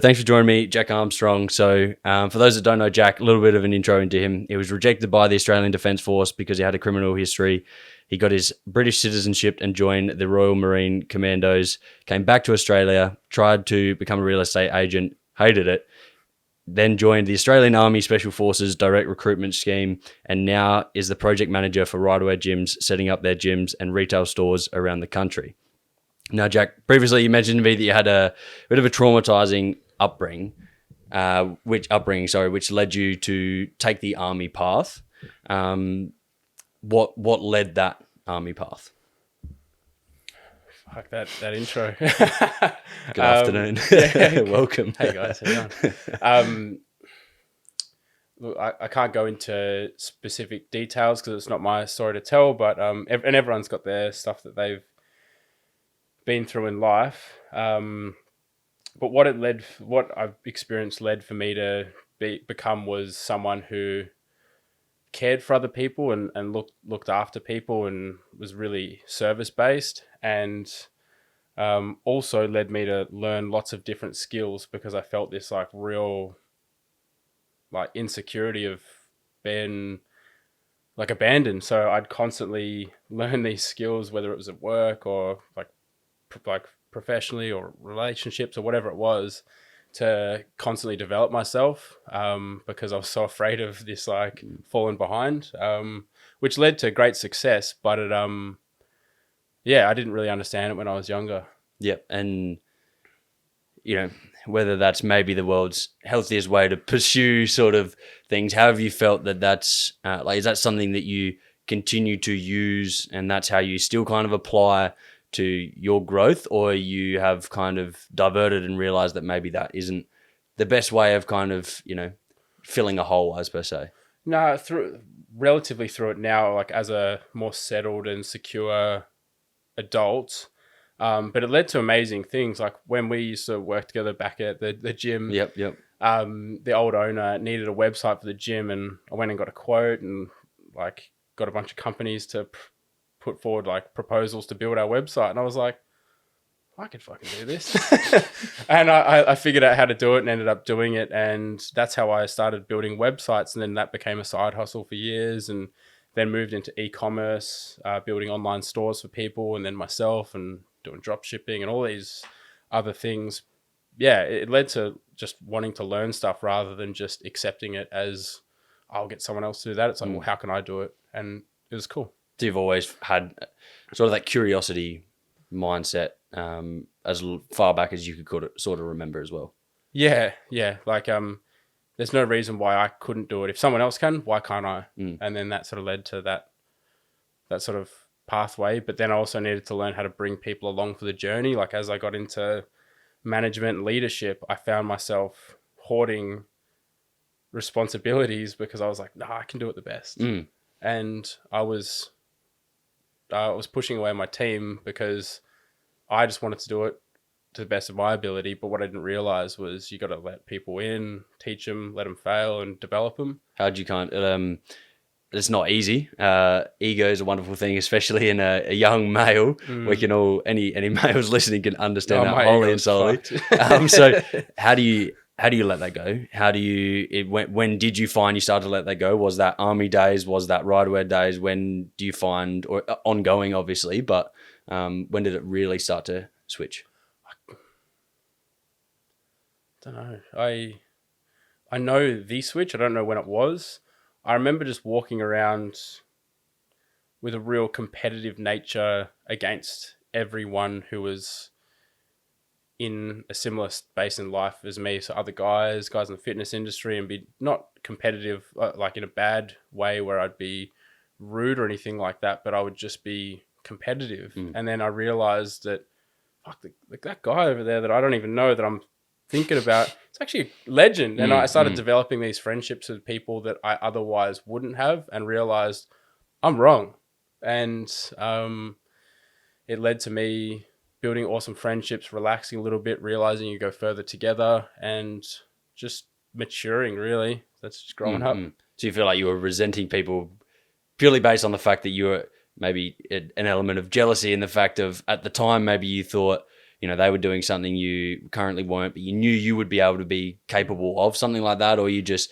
Thanks for joining me, Jack Armstrong. So for those that don't know Jack, a little bit of an intro into him. He was rejected by the Australian Defence Force because he had a criminal history. He got his British citizenship and joined the Royal Marine Commandos, came back to Australia, tried to become a real estate agent, hated it, then joined the Australian Army Special Forces Direct Recruitment Scheme, and now is the project manager for Riderwear Gyms, setting up their gyms and retail stores around the country. Now, Jack, previously you mentioned to me that you had a bit of a traumatizing upbringing, which led you to take the army path. What led that army path? Fuck that intro. Good afternoon. Yeah. Welcome. Hey guys, how you going? Look, I can't go into specific details because it's not my story to tell, but and everyone's got their stuff that they've been through in life. But what I've experienced led for me to become was someone who cared for other people and looked after people and was really service based, and also led me to learn lots of different skills because I felt this real insecurity of being abandoned. So I'd constantly learn these skills, whether it was at work or like professionally or relationships or whatever it was, to constantly develop myself because I was so afraid of this falling behind, which led to great success. But it I didn't really understand it when I was younger. Yep. And whether that's maybe the world's healthiest way to pursue sort of things, how have you felt that's is that something that you continue to use and that's how you still kind of apply to your growth, or you have kind of diverted and realized that maybe that isn't the best way of kind of, filling a hole, as per se? No, relatively through it now, as a more settled and secure adult. But it led to amazing things. Like when we used to work together back at the gym. Yep. The old owner needed a website for the gym, and I went and got a quote and got a bunch of companies to put forward proposals to build our website, and I was like, I could fucking do this. And I figured out how to do it and ended up doing it, and that's how I started building websites, and then that became a side hustle for years, and then moved into e-commerce, building online stores for people, and then myself, and doing drop shipping and all these other things. Yeah, it led to just wanting to learn stuff rather than just accepting it as I'll get someone else to do that. It's like, well, how can I do it? And it was cool. So you've always had sort of that curiosity mindset as far back as you could sort of remember as well. Yeah. There's no reason why I couldn't do it. If someone else can, why can't I? And then that sort of led to that sort of pathway. But then I also needed to learn how to bring people along for the journey. As I got into management and leadership, I found myself hoarding responsibilities because I was like, I can do it the best. And I was pushing away my team because I just wanted to do it to the best of my ability. But what I didn't realize was you got to let people in, teach them, let them fail, and develop them. How'd you it's not easy. Ego is a wonderful thing, especially in a young male. We can all, any males listening can understand that wholly and solely. So how do you let that go? When did you find you started to let that go? Was that army days? Was that Riderwear days? When do you find, or ongoing obviously, but when did it really start to switch? I don't know. I know the switch. I don't know when it was. I remember just walking around with a real competitive nature against everyone who was in a similar space in life as me. So other guys in the fitness industry, and be not competitive, in a bad way where I'd be rude or anything like that, but I would just be competitive. And then I realized that, that guy over there that I don't even know that I'm thinking about, it's actually a legend. And I started developing these friendships with people that I otherwise wouldn't have, and realized I'm wrong. And it led to me building awesome friendships, relaxing a little bit, realizing you go further together, and just maturing, really. That's just growing up. So you feel like you were resenting people purely based on the fact that you were maybe an element of jealousy in the fact of, at the time, maybe you thought they were doing something you currently weren't, but you knew you would be able to be capable of something like that, or you just,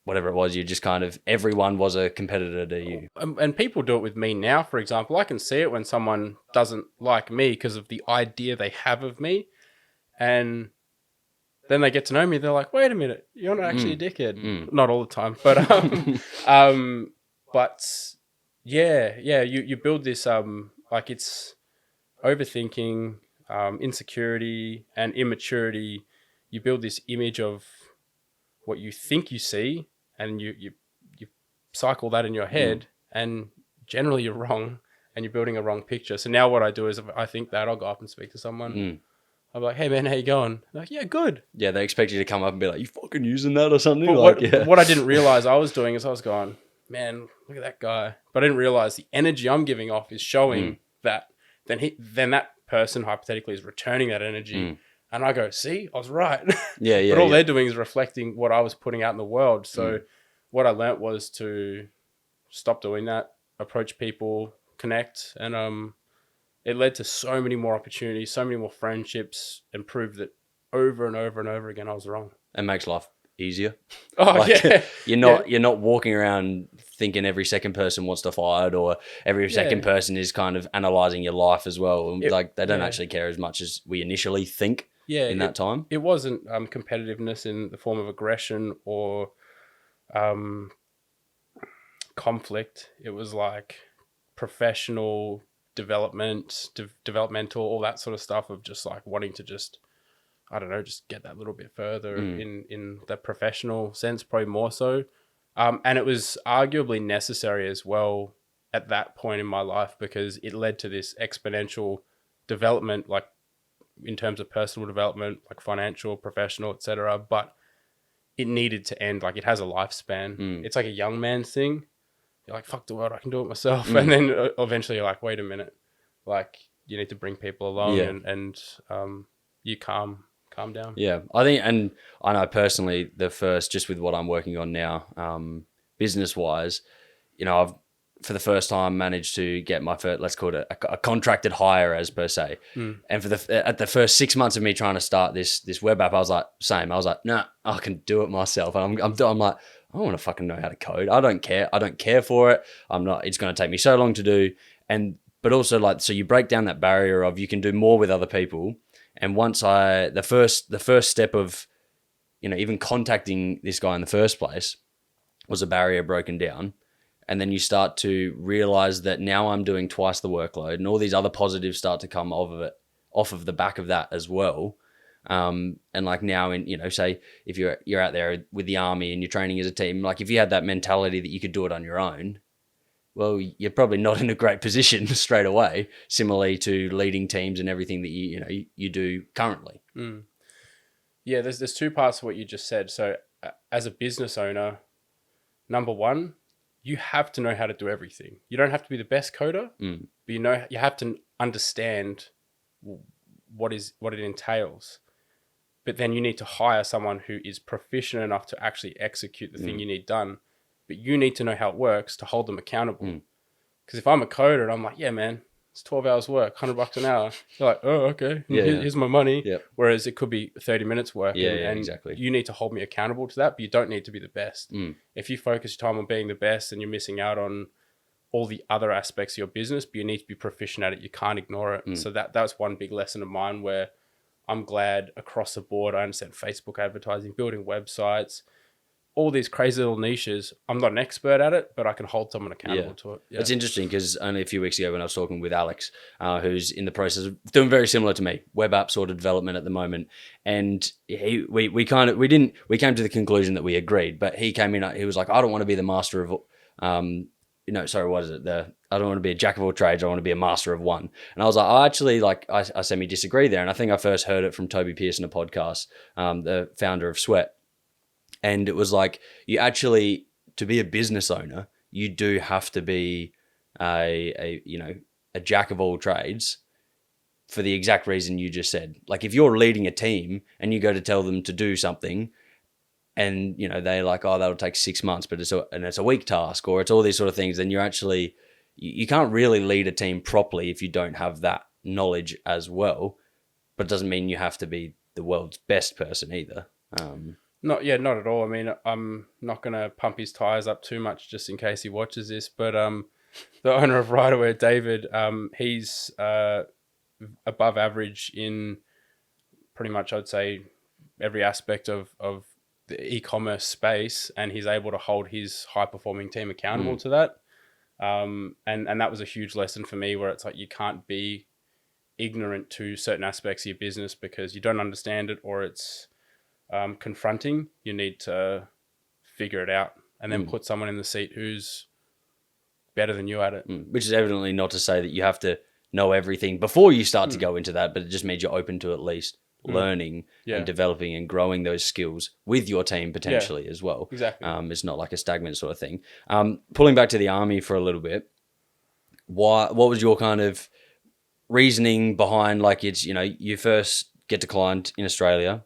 whatever it was, you just kind of, everyone was a competitor to you. And people do it with me now, for example. I can see it when someone doesn't like me because of the idea they have of me. And then they get to know me. They're like, wait a minute, you're not actually a dickhead. Not all the time. But you build this, like it's overthinking, insecurity and immaturity. You build this image of what you think you see, and you cycle that in your head, and generally you're wrong, and you're building a wrong picture. So now what I do is, if I think that, I'll go up and speak to someone. I'm like, hey man, how you going? They're like, yeah, good. Yeah, they expect you to come up and be like, you fucking using that or something? But what I didn't realize I was doing is I was going, man, look at that guy. But I didn't realize the energy I'm giving off is showing that. Then that person hypothetically is returning that energy. And I go, see, I was right. But all they're doing is reflecting what I was putting out in the world. So what I learnt was to stop doing that, approach people, connect. And it led to so many more opportunities, so many more friendships, and proved that over and over and over again I was wrong. It makes life easier. Oh, yeah. You're not walking around thinking every second person wants to fight, or every second person is kind of analysing your life as well. They don't actually care as much as we initially think. In that time, it wasn't competitiveness in the form of aggression or conflict. It was like professional development, developmental, all that sort of stuff of just like wanting to just get that little bit further in the professional sense, probably more so. And it was arguably necessary as well at that point in my life, because it led to this exponential development, like in terms of personal development, like financial, professional, etc. But it needed to end. Like, it has a lifespan. It's like a young man's thing. You're like, fuck the world, I can do it myself. And then eventually you're like, wait a minute, like you need to bring people along and you calm down. Yeah, I think, and I know personally, just with what I'm working on now, business wise, I've for the first time managed to get my first, let's call it a contracted hire as per se. And at the first 6 months of me trying to start this web app, I was like, nah, I can do it myself. And I'm like, I don't want to fucking know how to code. I don't care. I don't care for it. It's going to take me so long to do. But also so you break down that barrier of you can do more with other people. And once the first step of, even contacting this guy in the first place was a barrier broken down. And then you start to realize that now I'm doing twice the workload, and all these other positives start to come off of the back of that as well. And like now say if you're out there with the army and you're training as a team, like if you had that mentality that you could do it on your own, well, you're probably not in a great position straight away, similarly to leading teams and everything that you do currently. Yeah, there's two parts to what you just said. So as a business owner, number one, you have to know how to do everything. You don't have to be the best coder, but you have to understand what it entails. But then you need to hire someone who is proficient enough to actually execute the thing you need done. But you need to know how it works to hold them accountable. Because if I'm a coder and I'm like, yeah, man, it's 12 hours work, $100 an hour. You're like, oh, okay. Here's my money. Yep. Whereas it could be 30 minutes work. And exactly. You need to hold me accountable to that, but you don't need to be the best. If you focus your time on being the best, and you're missing out on all the other aspects of your business, but you need to be proficient at it. You can't ignore it. So that was one big lesson of mine, where I'm glad across the board I understand Facebook advertising, building websites, all these crazy little niches. I'm not an expert at it, but I can hold someone accountable to it. It's interesting because only a few weeks ago when I was talking with Alex, who's in the process of doing very similar to me, web app sort of development at the moment. And we came to the conclusion that we agreed, but he came in, he was like, I don't want to be the master of, I don't want to be a jack of all trades. I want to be a master of one. And I was like, I semi-disagree there. And I think I first heard it from Toby Pearson, a podcast, the founder of Sweat. And it was like, you actually, to be a business owner, you do have to be a jack of all trades for the exact reason you just said. Like if you're leading a team and you go to tell them to do something, and they're like, oh, that'll take 6 months, but it's a week task, or it's all these sort of things, then you can't really lead a team properly if you don't have that knowledge as well. but it doesn't mean you have to be the world's best person either. Not at all. I mean, I'm not gonna pump his tires up too much just in case he watches this. But the owner of Riderwear, David, he's above average in pretty much, I'd say, every aspect of the e-commerce space, and he's able to hold his high-performing team accountable to that. And that was a huge lesson for me, where it's like you can't be ignorant to certain aspects of your business because you don't understand it, or it's confronting. You need to figure it out and then put someone in the seat who's better than you at it. Which is evidently not to say that you have to know everything before you start to go into that, but it just means you're open to at least learning and developing and growing those skills with your team potentially as well. Exactly. It's not like a stagnant sort of thing. Pulling back to the army for a little bit, what was your kind of reasoning behind, like, it's, you know, you first get declined in Australia,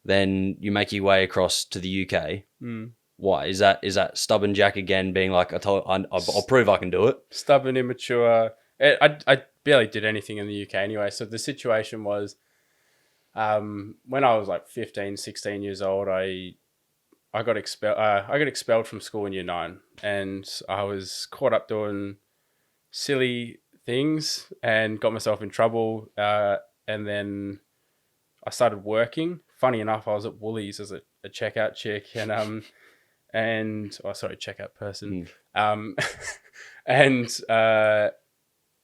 then you make your way across to the UK. Why is that stubborn Jack again being like, I'll prove I can do it? Stubborn, immature. I barely did anything in the UK anyway. So the situation was, when I was like 15, 16 years old, I got expelled. I got expelled from school in year 9, and I was caught up doing silly things and got myself in trouble. And then I started working. Funny enough, I was at Woolies as a checkout chick, checkout person. And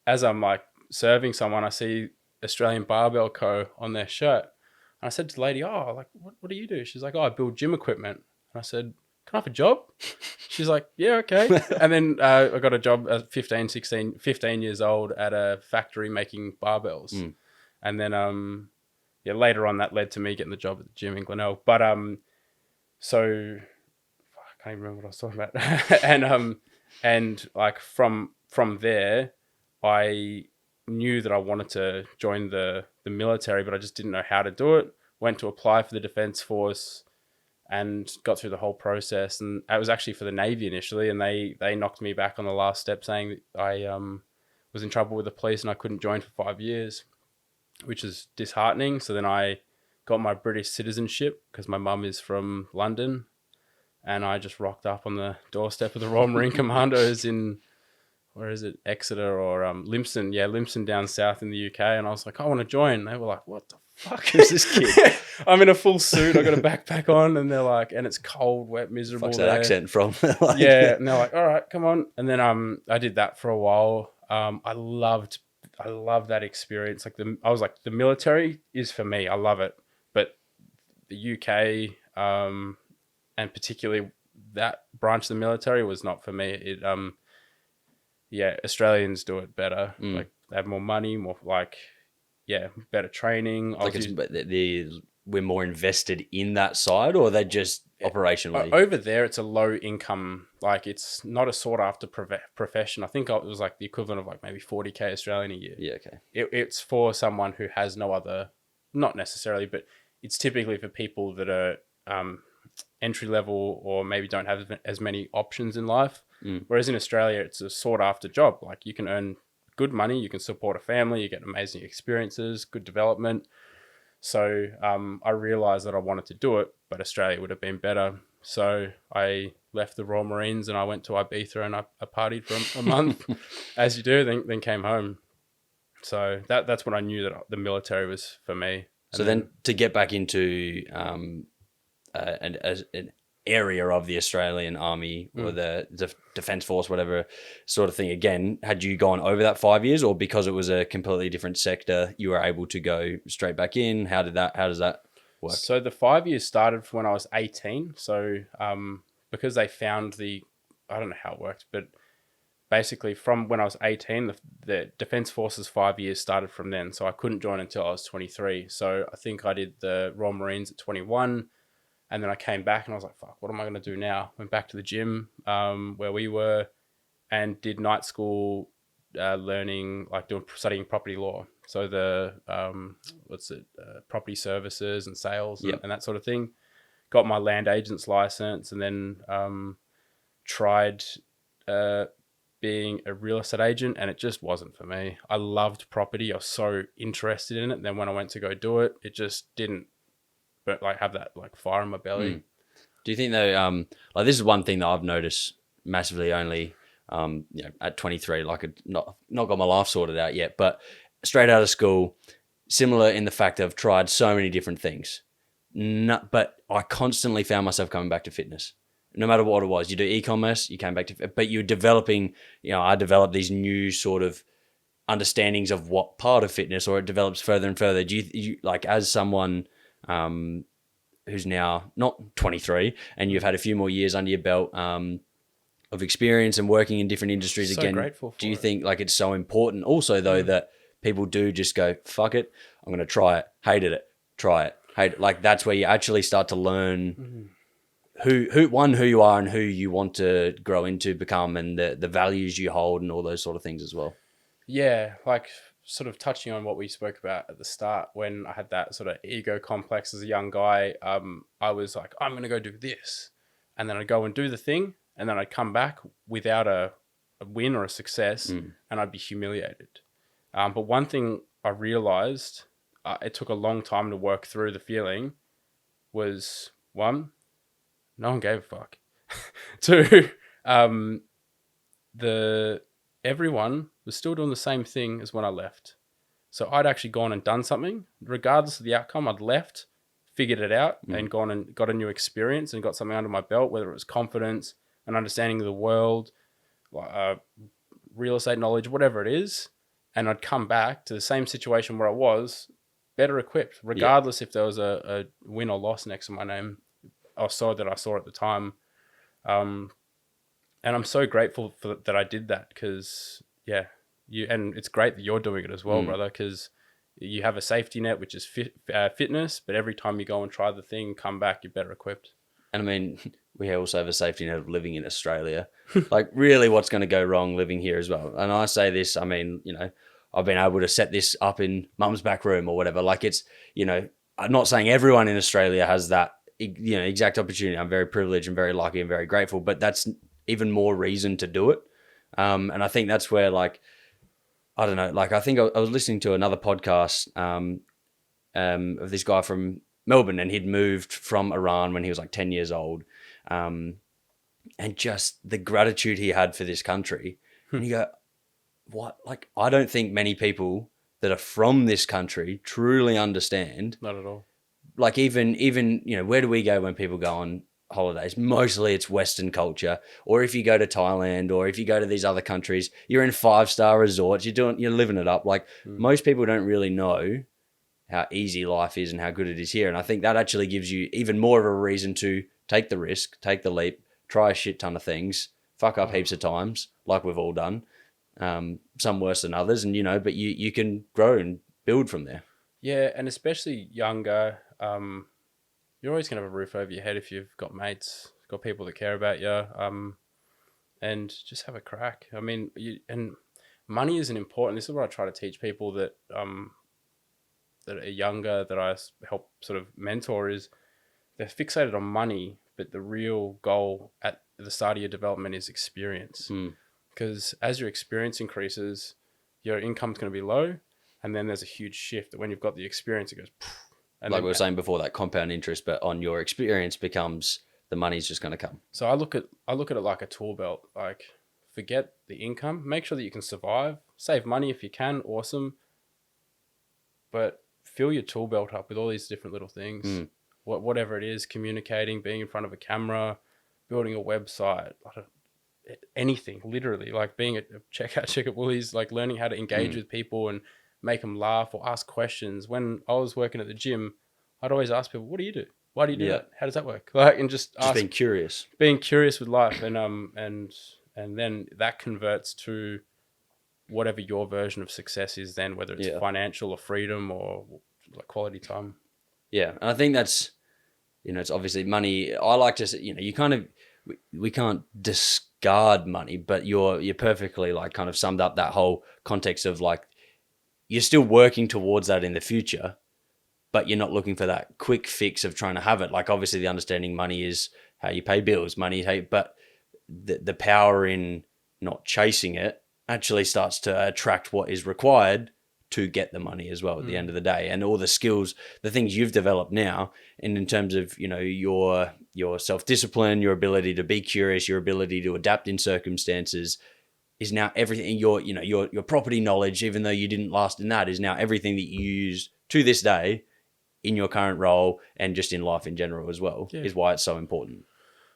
as I'm like serving someone, I see Australian Barbell Co. on their shirt. And I said to the lady, "Oh, like, what do you do?" She's like, "Oh, I build gym equipment." And I said, "Can I have a job?" She's like, "Yeah, okay." And then I got a job at 15 years old at a factory making barbells. And then, later on that led to me getting the job at the gym in Glenelg. But so I can't even remember what I was talking about. and like from there, I knew that I wanted to join the military, but I just didn't know how to do it. Went to apply for the Defence Force and got through the whole process. And I was actually for the Navy initially, and they knocked me back on the last step, saying that I was in trouble with the police and I couldn't join for 5 years, which is disheartening. So then I got my British citizenship because my mum is from London, and I just rocked up on the doorstep of the Royal Marine Commandos in, where is it, Exeter or Lympston? Yeah, Lympston down south in the UK. And I was like, I want to join. They were like, what the fuck is this kid? I'm in a full suit. I got a backpack on, and they're like, and it's cold, wet, miserable. Fuck's that accent from? Like, yeah, and they're like, all right, come on. And then I did that for a while. I loved that experience. Like I was like, the military is for me. I love it, but the UK, and particularly that branch of the military was not for me. It Australians do it better. Like they have more money, more better training. Like we're more invested in that side, or they're just operationally over there. It's a low income, like it's not a sought after profession. I think it was like the equivalent of like maybe 40k Australian a year. Yeah, okay. It's for someone who has no other, not necessarily, but it's typically for people that are entry level or maybe don't have as many options in life. Whereas in Australia, it's a sought after job. Like you can earn good money, you can support a family, you get amazing experiences, good development. So I realized that I wanted to do it, but Australia would have been better. So I left the Royal Marines and I went to Ibiza and I partied for a month, as you do, then came home. So that's when I knew that the military was for me. So then to get back into an area of the Australian Army or the Defence Force, whatever sort of thing, again, had you gone over that 5 years, or because it was a completely different sector, you were able to go straight back in? How does that work? So the 5 years started from when I was 18. So because they found I don't know how it worked, but basically from when I was 18, the Defence Force's 5 years started from then. So I couldn't join until I was 23. So I think I did the Royal Marines at 21. And then I came back and I was like, fuck, what am I going to do now? Went back to the gym where we were and did night school learning, like studying property law. So the, property services and sales and that sort of thing. Got my land agent's license and then tried being a real estate agent, and it just wasn't for me. I loved property. I was so interested in it. Then when I went to go do it, it just didn't, but like have that like fire in my belly. Do you think though, like this is one thing that I've noticed massively only, at 23, like not got my life sorted out yet, but straight out of school, similar in the fact that I've tried so many different things. But I constantly found myself coming back to fitness. No matter what it was, you do e-commerce, you came back to, but you're developing, I developed these new sort of understandings of what part of fitness, or it develops further and further. Do you like, as someone who's now not 23 and you've had a few more years under your belt of experience and working in different industries So again, grateful for do you it. think like it's so important also though that people do just go, fuck it, I'm going to try it, hated it, try it, hate it. Like that's where you actually start to learn who you are and who you want to grow into, become, and the values you hold and all those sort of things as well. Yeah, like sort of touching on what we spoke about at the start, when I had that sort of ego complex as a young guy, I was like, I'm going to go do this. And then I'd go and do the thing, and then I'd come back without a win or a success, and I'd be humiliated. But one thing I realized, it took a long time to work through the feeling, was one, no one gave a fuck. Two, everyone was still doing the same thing as when I left. So I'd actually gone and done something, regardless of the outcome. I'd left, figured it out, and gone and got a new experience and got something under my belt, whether it was confidence, an understanding of the world, real estate knowledge, whatever it is. And I'd come back to the same situation where I was, better equipped, regardless if there was a win or loss next to my name. I saw at the time. And I'm so grateful that I did that, because and it's great that you're doing it as well, brother, because you have a safety net, which is fitness, but every time you go and try the thing, come back, you're better equipped. And I mean, we also have a safety net of living in Australia. Like really what's going to go wrong living here as well? And I say this, I mean, I've been able to set this up in mum's back room or whatever. Like it's, I'm not saying everyone in Australia has that, exact opportunity. I'm very privileged and very lucky and very grateful, but that's even more reason to do it. And I think that's where, like, I don't know, like I think I was listening to another podcast of this guy from Melbourne, and he'd moved from Iran when he was like 10 years old. And just the gratitude he had for this country. And you go, what? Like, I don't think many people that are from this country truly understand. Not at all. Like even, where do we go when people go on holidays? Mostly it's Western culture. Or if you go to Thailand, or if you go to these other countries, you're in 5-star resorts, you're living it up. Like most people don't really know how easy life is and how good it is here. And I think that actually gives you even more of a reason to take the risk, take the leap, try a shit ton of things, fuck up heaps of times, like we've all done. Some worse than others, and but you can grow and build from there. Yeah, and especially younger, you're always gonna have a roof over your head if you've got mates, got people that care about you, and just have a crack. I mean, and money isn't important. This is what I try to teach people that that are younger, that I help sort of mentor, is they're fixated on money, but the real goal at the start of your development is experience. Because as your experience increases, your income's going to be low, and then there's a huge shift that when you've got the experience, it goes. And like we were saying before, that compound interest, but on your experience becomes the money's just going to come. So I look at it like a tool belt. Like, forget the income. Make sure that you can survive. Save money if you can. Awesome. But fill your tool belt up with all these different little things. Whatever it is, communicating, being in front of a camera, building a website, anything, literally, like being at checkout Woolies, like learning how to engage with people and make them laugh or ask questions. When I was working at the gym, I'd always ask people, what do you do? Why do you do that? How does that work? Like, and just ask, being curious with life. And then that converts to whatever your version of success is then, whether it's financial or freedom or like quality time. Yeah. And I think that's, it's obviously money. I like to say, you kind of, we can't discard money, but you're perfectly like kind of summed up that whole context of like, you're still working towards that in the future, but you're not looking for that quick fix of trying to have it. Like obviously the understanding money is how you pay bills, but the power in not chasing it, actually starts to attract what is required to get the money as well at the end of the day. And all the skills, the things you've developed now, and in terms of, you know, your self-discipline, your ability to be curious, your ability to adapt in circumstances, is now everything. Your property knowledge, even though you didn't last in that, is now everything that you use to this day in your current role and just in life in general as well, is why it's so important.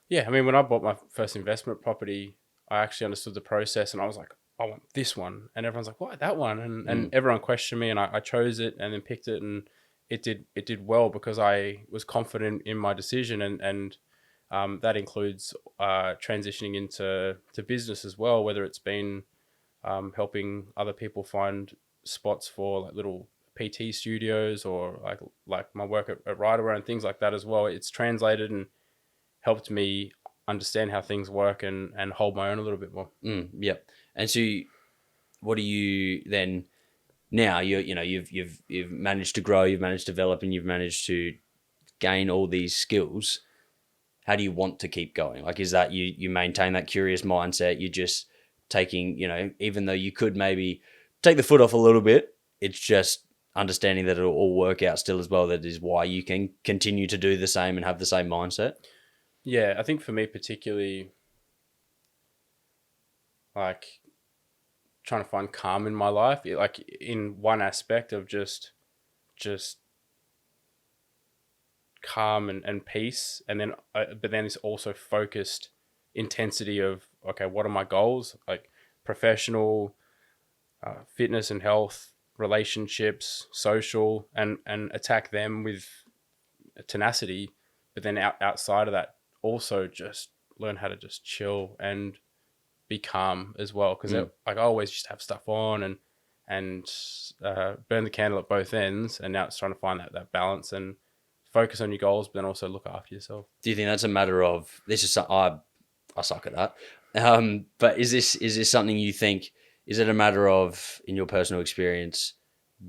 Yeah, I mean, when I bought my first investment property, I actually understood the process, and I was like, I want this one. And everyone's like, why that one? And everyone questioned me, and I chose it and then picked it, and it did well because I was confident in my decision, and that includes transitioning into business as well, whether it's been helping other people find spots for like little PT studios, or like my work at Riderwear and things like that as well. It's translated and helped me understand how things work and hold my own a little bit more. Yep. And so, what do you then? Now you've managed to grow, you've managed to develop, and you've managed to gain all these skills. How do you want to keep going? Like, is that you maintain that curious mindset? You're just taking, even though you could maybe take the foot off a little bit, it's just understanding that it'll all work out still as well. That is why you can continue to do the same and have the same mindset. Yeah, I think for me particularly, like trying to find calm in my life, like in one aspect of just calm and peace, and then but then it's also focused intensity of, okay, what are my goals, like professional, fitness and health, relationships, social, and attack them with tenacity, but then outside of that also just learn how to just chill and be calm as well, because like I always just have stuff on and burn the candle at both ends, and now it's trying to find that balance and focus on your goals, but then also look after yourself. Do you think that's a matter of, this is I suck at that, but is this something you think, is it a matter of, in your personal experience,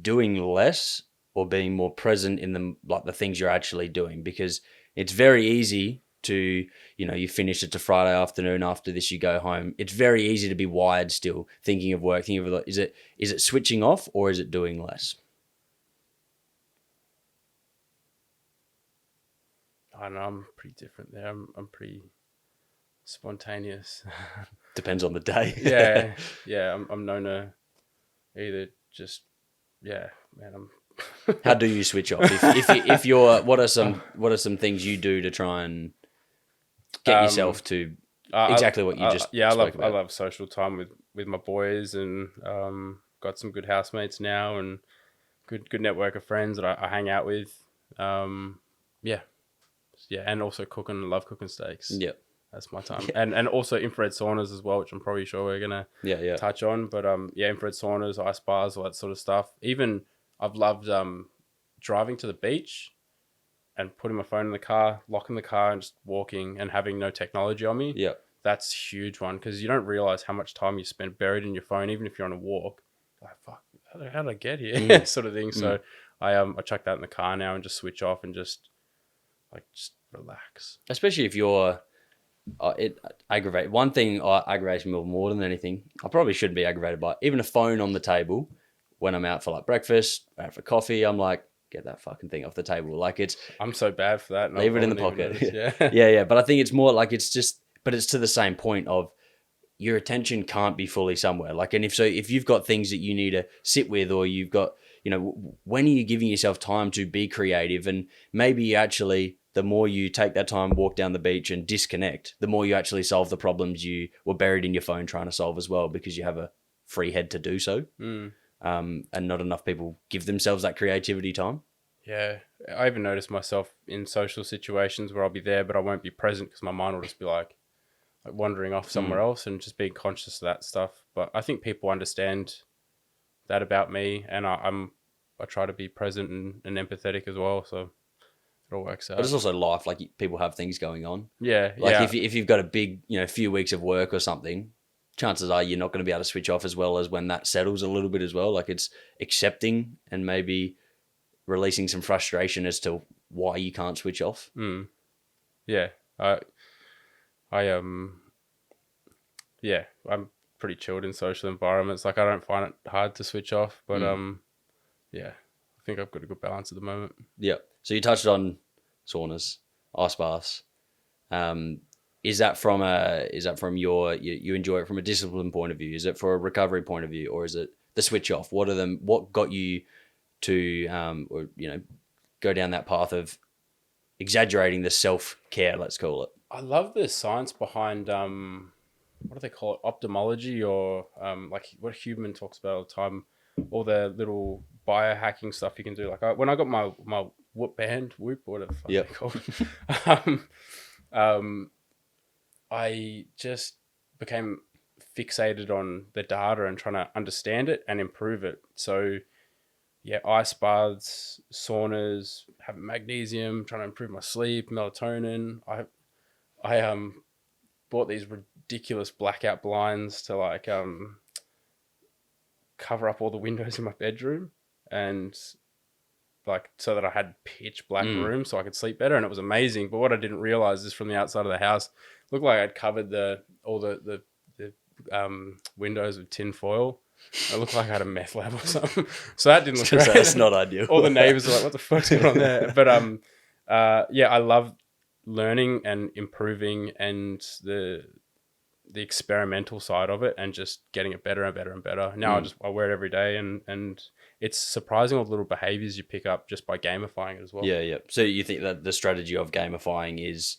doing less or being more present in the things you're actually doing? Because it's very easy to, you finish it to Friday afternoon, after this you go home. It's very easy to be wired still, thinking of work, thinking of, is it switching off or is it doing less? I know I'm pretty different there. I'm pretty spontaneous. Depends on the day. yeah. I'm known to either just, man. How do you switch off? If you're, what are some things you do to try and get yourself to exactly what you just spoke about? I love social time with my boys, and got some good housemates now, and good network of friends that I hang out with. And also cooking. I love cooking steaks. Yep. That's my time. Yeah. And also infrared saunas as well, which I'm probably sure we're gonna touch on. But infrared saunas, ice bars, all that sort of stuff. Even I've loved driving to the beach and putting my phone in the car, locking the car, and just walking and having no technology on me. Yeah. That's a huge one, because you don't realize how much time you spend buried in your phone, even if you're on a walk. Like, fuck, how did I get here? Sort of thing. So I chuck that in the car now and just switch off and just relax. Especially if you're, it aggravates. One thing aggravates me more than anything, I probably shouldn't be aggravated by, even a phone on the table when I'm out for like breakfast, out for coffee, I'm like, get that fucking thing off the table. Like, I'm so bad for that. Leave it in the pocket. Yeah. yeah. But I think it's more like, it's to the same point of, your attention can't be fully somewhere. Like, and if you've got things that you need to sit with, or you've got, when are you giving yourself time to be creative? And maybe actually, the more you take that time, walk down the beach and disconnect, the more you actually solve the problems you were buried in your phone trying to solve as well, because you have a free head to do so. And not enough people give themselves that creativity time. Yeah. I even notice myself in social situations where I'll be there, but I won't be present because my mind will just be like wandering off somewhere else, and just being conscious of that stuff. But I think people understand that about me, and I try to be present and empathetic as well. So it all works out. But it's also life. Like, people have things going on. Yeah. Like, if you've got a big, few weeks of work or something, chances are you're not going to be able to switch off as well as when that settles a little bit as well. Like, it's accepting and maybe releasing some frustration as to why you can't switch off. Yeah. I'm pretty chilled in social environments. Like I don't find it hard to switch off, but yeah, I think I've got a good balance at the moment. Yeah. So you touched on saunas, ice baths. Is that from you enjoy it from a discipline point of view? Is it for a recovery point of view, or is it the switch off? What got you to go down that path of exaggerating the self-care, let's call it? I love the science behind what do they call it, ophthalmology, or like what Huberman talks about all the time, all the little biohacking stuff you can do. Like when I got my Whoop, or whatever the fuck they're called, I just became fixated on the data and trying to understand it and improve it. So yeah, ice baths, saunas, having magnesium, trying to improve my sleep, melatonin. I bought these ridiculous blackout blinds to like cover up all the windows in my bedroom, and like so that I had pitch black room so I could sleep better, and it was amazing. But what I didn't realize is from the outside of the house, it looked like I'd covered all the windows with tin foil. It looked like I had a meth lab or something. So that didn't look great. That's not ideal. All the neighbors were like, "What the fuck's going on there?" But yeah, I love learning and improving, and the experimental side of it, and just getting it better and better and better. Now I wear it every day, and it's surprising all the little behaviors you pick up just by gamifying it as well. Yeah. So you think that the strategy of gamifying is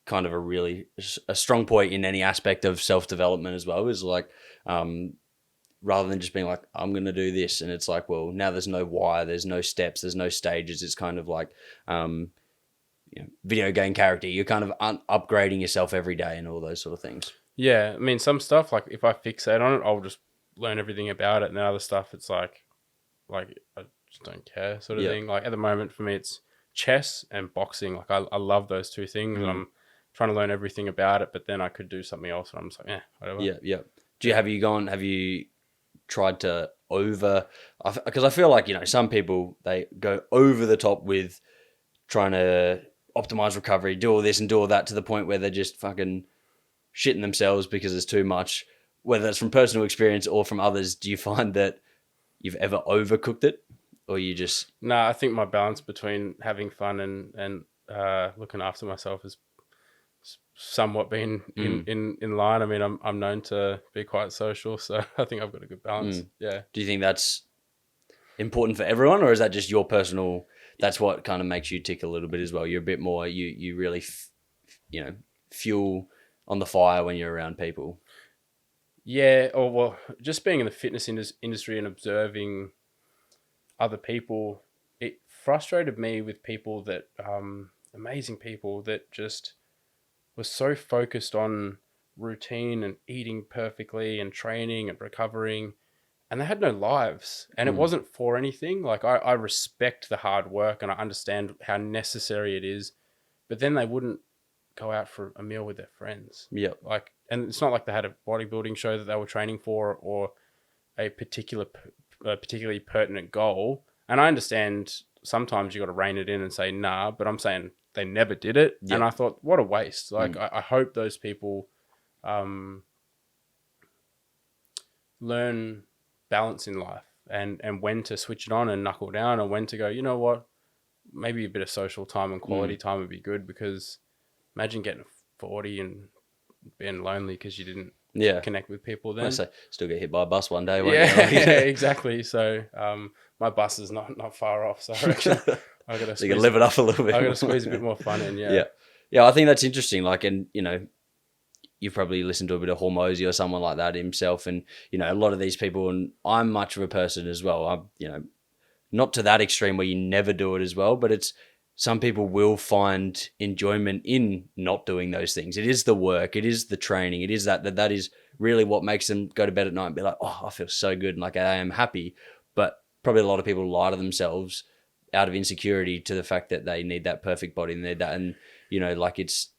kind of a strong point in any aspect of self-development as well, is like, rather than just being like, I'm going to do this. And it's like, well, now there's no why, there's no steps, there's no stages. It's kind of like, video game character. You're kind of upgrading yourself every day and all those sort of things. Yeah. I mean, some stuff, like if I fixate on it, I'll just learn everything about it. And then other stuff, it's like I just don't care sort of thing. Like at the moment for me, it's chess and boxing. Like I love those two things, and I'm trying to learn everything about it, but then I could do something else, and I'm just like, whatever. Yeah. Have you tried to because I feel like, some people, they go over the top with trying to optimize recovery, do all this and do all that, to the point where they're just fucking shitting themselves because it's too much, whether it's from personal experience or from others. Do you find that you've ever overcooked it, or you just... No, I think my balance between having fun and looking after myself is somewhat been in line. I mean, I'm known to be quite social, so I think I've got a good balance. Yeah. Do you think that's important for everyone, or is that just your personal... That's what kind of makes you tick a little bit as well? You're a bit more... You really, fuel on the fire when you're around people. Yeah, or well, just being in the fitness industry and observing other people, it frustrated me with people that, amazing people that just were so focused on routine and eating perfectly and training and recovering, and they had no lives, and it wasn't for anything. Like I respect the hard work and I understand how necessary it is, but then they wouldn't go out for a meal with their friends. Yeah. Like, and it's not like they had a bodybuilding show that they were training for, or a particularly pertinent goal. And I understand sometimes you got to rein it in and say, nah, but I'm saying they never did it. Yep. And I thought, what a waste. Like, I hope those people learn balance in life, and when to switch it on and knuckle down, and when to go, you know what, maybe a bit of social time and quality time would be good, because imagine getting 40 and being lonely because you didn't connect with people then. So still get hit by a bus one day. Yeah, exactly. So my bus is not far off, so I reckon I got to so you can live it up a little bit. I got to squeeze a bit more fun in. Yeah. I think that's interesting. Like, and you've probably listened to a bit of Hormozy or someone like that himself, and a lot of these people. And I'm much of a person as well. I'm not to that extreme where you never do it as well, but it's... Some people will find enjoyment in not doing those things. It is the work. It is the training. It is that is really what makes them go to bed at night and be like, oh, I feel so good, and like I am happy. But probably a lot of people lie to themselves out of insecurity to the fact that they need that perfect body and need that. And, like it's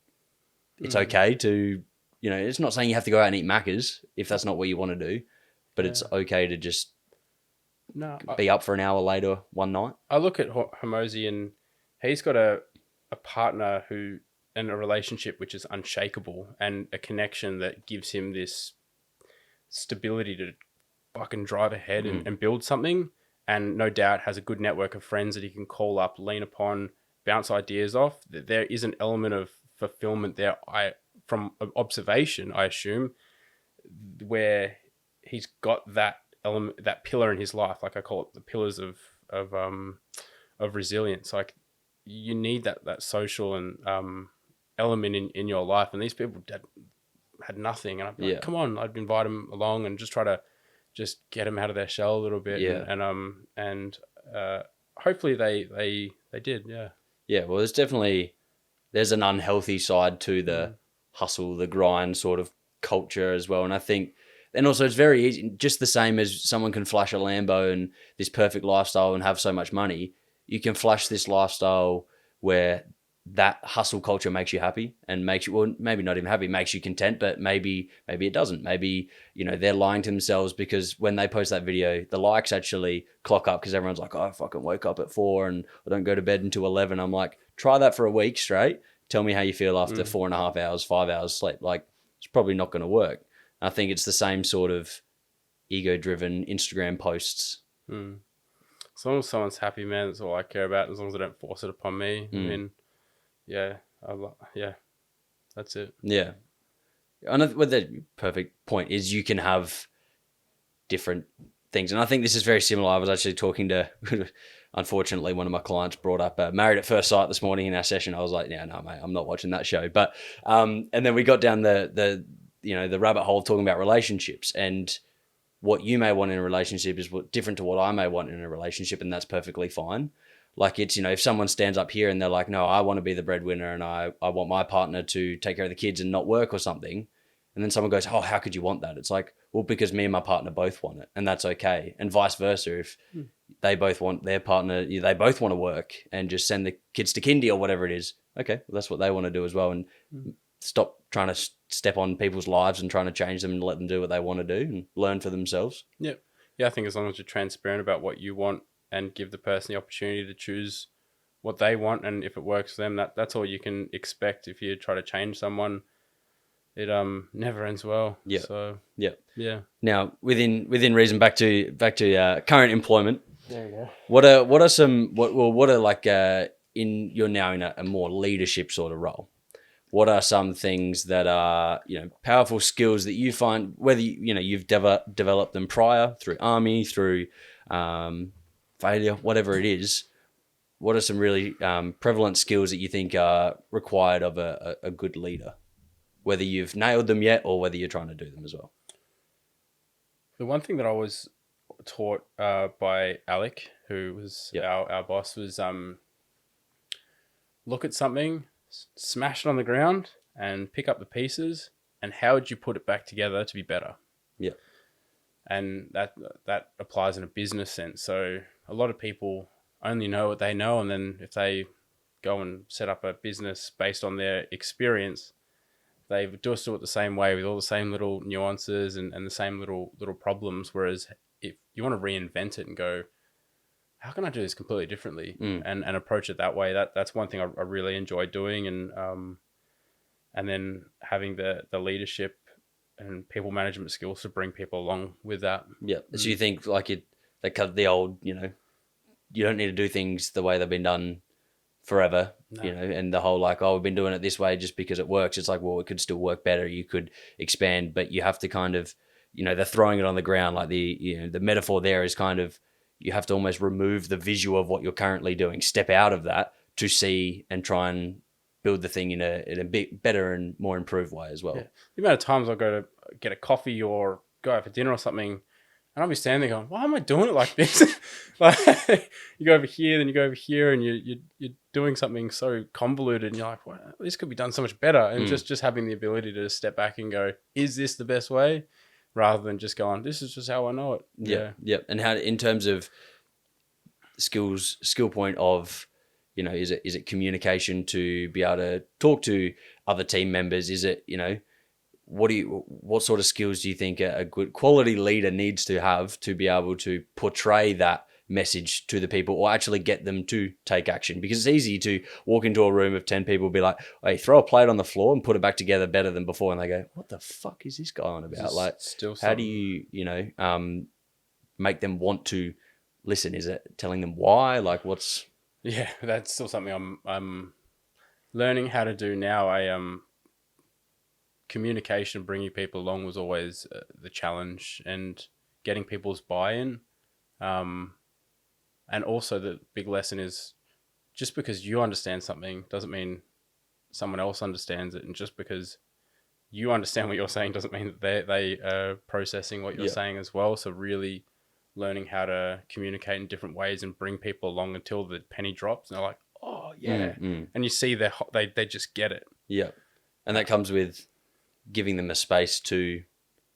okay to, it's not saying you have to go out and eat Maccas if that's not what you want to do, but it's okay to just be up for an hour later one night. I look at Hormozy, and he's got a partner and a relationship which is unshakable, and a connection that gives him this stability to fucking drive ahead and build something. And no doubt has a good network of friends that he can call up, lean upon, bounce ideas off. There is an element of fulfillment there. From observation, I assume, where he's got that element, that pillar in his life. Like I call it the pillars of resilience. Like you need that social and element in your life. And these people had nothing. And I'd be like, come on, I'd invite them along and just try to just get them out of their shell a little bit. Yeah. And hopefully they did. Yeah. Yeah. Well, there's an unhealthy side to the hustle, the grind sort of culture as well. And I think, and also it's very easy, just the same as someone can flash a Lambo and this perfect lifestyle and have so much money, you can flash this lifestyle where that hustle culture makes you happy and makes you, well, maybe not even happy, makes you content, but maybe it doesn't. Maybe, they're lying to themselves because when they post that video, the likes actually clock up because everyone's like, oh, I fucking woke up at 4 and I don't go to bed until 11. I'm like, try that for a week straight. Tell me how you feel after 4.5 hours, 5 hours sleep. Like, it's probably not going to work. I think it's the same sort of ego-driven Instagram posts. As long as someone's happy, man, that's all I care about. As long as they don't force it upon me. I mean, yeah, that's it. Yeah. Another the perfect point is you can have different things. And I think this is very similar. I was actually talking to, unfortunately, one of my clients brought up Married at First Sight this morning in our session. I was like, yeah, no, mate, I'm not watching that show. But, and then we got down the rabbit hole talking about relationships, and what you may want in a relationship is different to what I may want in a relationship. And that's perfectly fine. Like it's, if someone stands up here and they're like, no, I want to be the breadwinner and I want my partner to take care of the kids and not work or something. And then someone goes, oh, how could you want that? It's like, well, because me and my partner both want it, and that's okay. And vice versa. If they both want their partner, they both want to work and just send the kids to kindy or whatever it is. Okay, well, that's what they want to do as well. And stop trying to step on people's lives and trying to change them and let them do what they want to do and learn for themselves. Yeah. Yeah, I think as long as you're transparent about what you want and give the person the opportunity to choose what they want, and if it works for them, that's all you can expect. If you try to change someone, it never ends well. Yeah. So yeah. Now within reason, back to current employment. There you go. What are like you're now in a more leadership sort of role. What are some things that are powerful skills that you find, whether you've developed them prior through army, through failure, whatever it is? What are some really prevalent skills that you think are required of a good leader? Whether you've nailed them yet or whether you're trying to do them as well. The one thing that I was taught by Alec, who was our boss, was look at something, smash it on the ground and pick up the pieces, and how would you put it back together to be better? Yeah. And that applies in a business sense. So a lot of people only know what they know, and then if they go and set up a business based on their experience, they just do it the same way with all the same little nuances and the same little problems. Whereas if you want to reinvent it and go, how can I do this completely differently and approach it that way? That's one thing I really enjoy doing. And then having the leadership and people management skills to bring people along with that. Yeah. So you think like they cut the old, you don't need to do things the way they've been done forever, and the whole like, oh, we've been doing it this way just because it works. It's like, well, it could still work better. You could expand, but you have to kind of, they're throwing it on the ground. Like the metaphor there is kind of, you have to almost remove the visual of what you're currently doing, step out of that to see and try and build the thing in a bit better and more improved way as well. Yeah. The amount of times I'll go to get a coffee or go out for dinner or something, and I'll be standing there going, why am I doing it like this? Like you go over here, then you go over here, and you're doing something so convoluted, and you're like, well, this could be done so much better. And just having the ability to step back and go, is this the best way? Rather than just going, this is just how I know it. Yeah. And how, in terms of skill point of, is it communication to be able to talk to other team members? Is it, what sort of skills do you think a good quality leader needs to have to be able to portray that message to the people or actually get them to take action, because it's easy to walk into a room of 10 people, be like, hey, throw a plate on the floor and put it back together better than before. And they go, what the fuck is this guy on about? Like, still how do you, make them want to listen? Is it telling them why? Like, what's... Yeah, that's still something I'm learning how to do now. Communication, bringing people along was always the challenge, and getting people's buy-in. And also the big lesson is, just because you understand something doesn't mean someone else understands it. And just because you understand what you're saying doesn't mean that they are processing what you're saying as well. So really learning how to communicate in different ways and bring people along until the penny drops and they're like, oh yeah. And you see they just get it. Yeah. And that comes with giving them a space to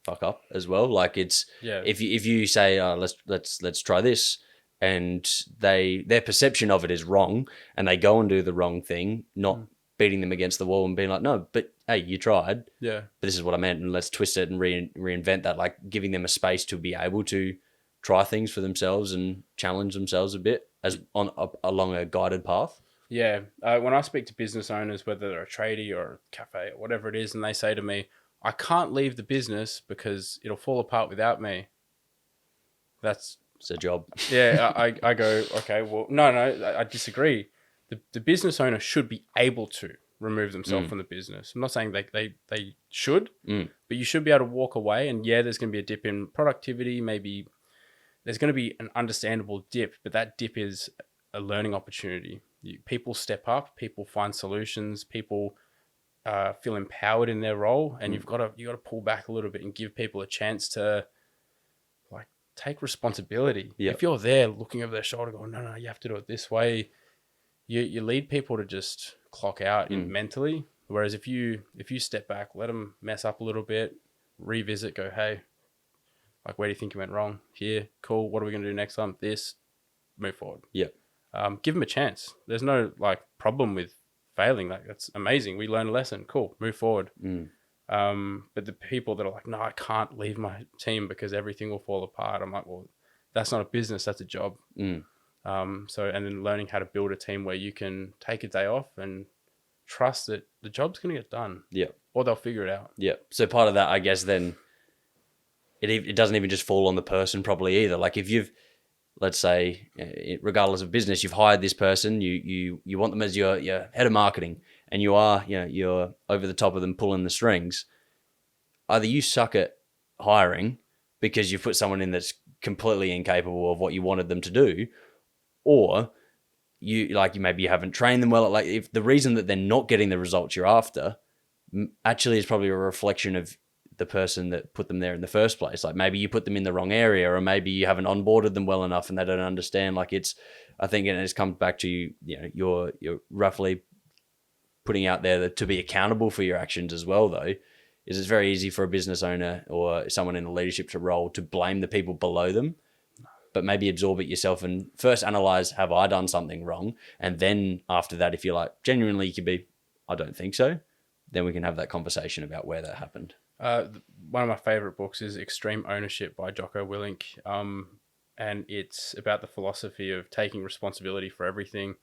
fuck up as well. Like, it's, if you say, let's try this, and their perception of it is wrong, and they go and do the wrong thing, not beating them against the wall and being like, no, but hey, you tried. Yeah. But this is what I meant, and let's twist it and reinvent that. Like, giving them a space to be able to try things for themselves and challenge themselves a bit along a guided path. Yeah. When I speak to business owners, whether they're a tradie or a cafe or whatever it is, and they say to me, I can't leave the business because it'll fall apart without me. It's a job. Yeah. I go, okay, well, no, I disagree. The business owner should be able to remove themselves from the business. I'm not saying they should, but you should be able to walk away. And yeah, there's going to be a dip in productivity. Maybe there's going to be an understandable dip, but that dip is a learning opportunity. People step up, people find solutions, people feel empowered in their role, and you've got to pull back a little bit and give people a chance to like take responsibility. Yep. If you're there looking over their shoulder going, no, you have to do it this way, you lead people to just clock out mentally. Whereas if you step back, let them mess up a little bit, revisit, go, hey, like, where do you think you went wrong? Here, cool. What are we going to do next time? This, move forward. Yep. Give them a chance. There's no like problem with failing. Like, that's amazing. We learned a lesson. Cool. Move forward. But the people that are like, no, I can't leave my team because everything will fall apart. I'm like, well, that's not a business. That's a job. And then learning how to build a team where you can take a day off and trust that the job's going to get done. Yeah. Or they'll figure it out. Yeah. So part of that, I guess, then it doesn't even just fall on the person probably either. Like, if you've, let's say, regardless of business, you've hired this person, you want them as your head of marketing, and you're over the top of them pulling the strings. Either you suck at hiring because you've put someone in that's completely incapable of what you wanted them to do, or maybe you haven't trained them well. Like, if the reason that they're not getting the results you're after actually is probably a reflection of the person that put them there in the first place. Like, maybe you put them in the wrong area, or maybe you haven't onboarded them well enough and they don't understand. Like, I think it comes back to you're roughly putting out there to be accountable for your actions as well, though. It's very easy for a business owner or someone in a leadership role to blame the people below them, but maybe absorb it yourself and first analyze, have I done something wrong? And then after that, if you're like, genuinely, you could be, I don't think so, then we can have that conversation about where that happened. One of my favorite books is Extreme Ownership by Jocko Willink. And it's about the philosophy of taking responsibility for everything.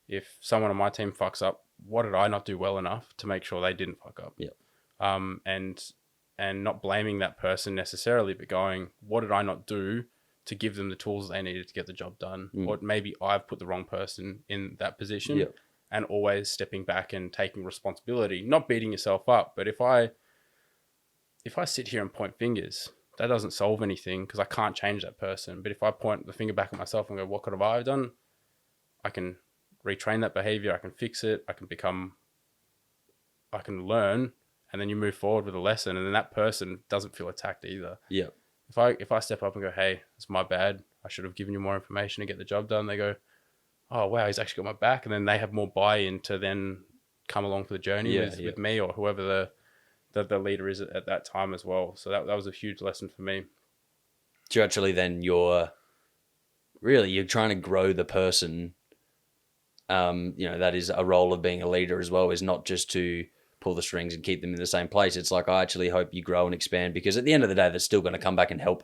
If someone on my team fucks up, what did I not do well enough to make sure they didn't fuck up? Yep. And not blaming that person necessarily, but going, what did I not do to give them the tools they needed to get the job done? Or maybe I've put the wrong person in that position. Yep. And always stepping back and taking responsibility, not beating yourself up. But if I sit here and point fingers, that doesn't solve anything because I can't change that person. But if I point the finger back at myself and go, what could have I done? I can retrain that behavior. I can fix it. I can learn, and then you move forward with a lesson. And then that person doesn't feel attacked either. Yeah. If I step up and go, hey, it's my bad, I should have given you more information to get the job done. They go, oh, wow, he's actually got my back. And then they have more buy-in to then come along for the journey with me or whoever the leader is at that time as well. So that was a huge lesson for me. So actually then you're trying to grow the person. That is a role of being a leader as well, is not just to pull the strings and keep them in the same place. It's like, I actually hope you grow and expand, because at the end of the day, they're still going to come back and help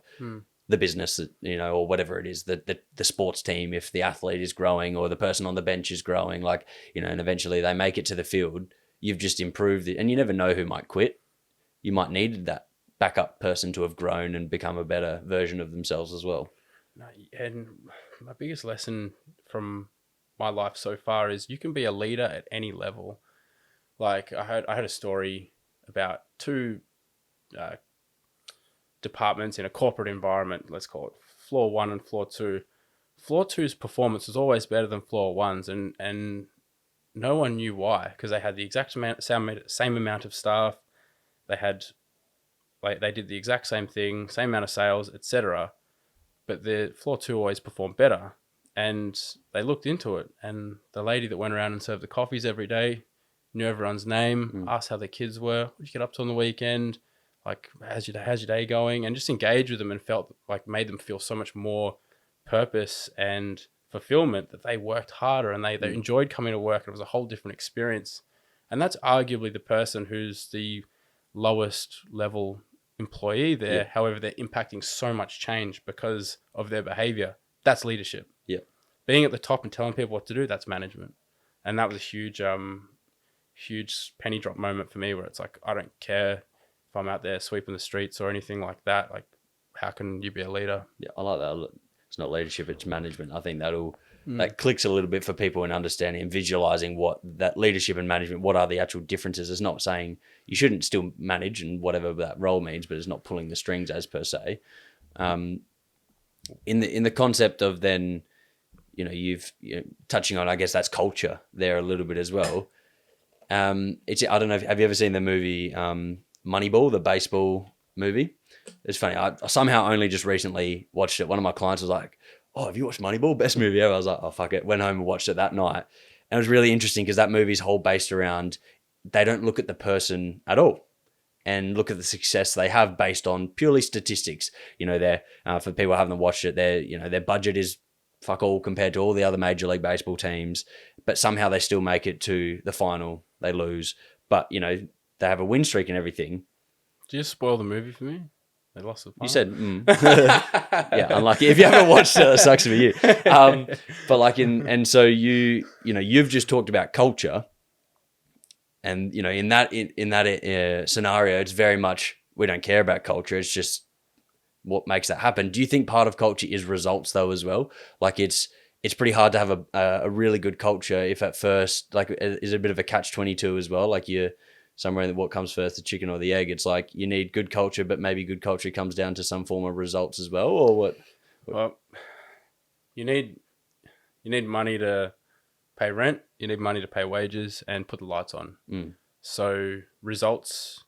the business that, or whatever it is, the sports team, if the athlete is growing or the person on the bench is growing, like, and eventually they make it to the field, you've just improved it. And you never know who might quit. You might need that backup person to have grown and become a better version of themselves as well. And my biggest lesson from my life so far is you can be a leader at any level. Like I had a story about two departments in a corporate environment, let's call it floor 1 and floor 2. Floor 2's performance was always better than floor 1's, and no one knew why, because they had the exact same amount of staff. They did the exact same thing, same amount of sales, etc. But the floor 2 always performed better, and they looked into it. And the lady that went around and served the coffees every day knew everyone's name, asked how their kids were, what did you get up to on the weekend, like how's your day going, and just engaged with them, and felt like made them feel so much more purpose and fulfillment, that they worked harder and they enjoyed coming to work. It was a whole different experience. And that's arguably the person who's the lowest level employee there. Yeah. However, they're impacting so much change because of their behavior. That's leadership. Yeah. Being at the top and telling people what to do, that's management. And that was a huge penny drop moment for me, where it's like, I don't care if I'm out there sweeping the streets or anything like that. Like, how can you be a leader? Yeah, I like that. It's not leadership, it's management. I think that clicks a little bit for people in understanding and visualizing what that leadership and management, what are the actual differences. It's not saying you shouldn't still manage and whatever that role means, but it's not pulling the strings as per se. In the concept of then, you've touching on, I guess that's culture there a little bit as well. I don't know, have you ever seen the movie Moneyball, the baseball movie? It's funny. I somehow only just recently watched it. One of my clients was like, "Oh, have you watched Moneyball? Best movie ever." I was like, "Oh, fuck it." Went home and watched it that night. And it was really interesting because that movie's whole based around, they don't look at the person at all and look at the success they have based on purely statistics. For people who haven't watched it, their budget is fuck all compared to all the other Major League Baseball teams, but somehow they still make it to the final. They lose, but they have a win streak and everything. Did you spoil the movie for me? They lost the final. You said, yeah, unlucky. If you haven't watched it, it sucks for you. But so you've just talked about culture, and in that scenario, it's very much, we don't care about culture. It's just what makes that happen. Do you think part of culture is results though as well? Like it's pretty hard to have a really good culture if at first, like, is a bit of a catch-22 as well. Like you're somewhere in what comes first, the chicken or the egg. It's like you need good culture, but maybe good culture comes down to some form of results as well, or what? Well, you need money to pay rent, you need money to pay wages and put the lights on. So results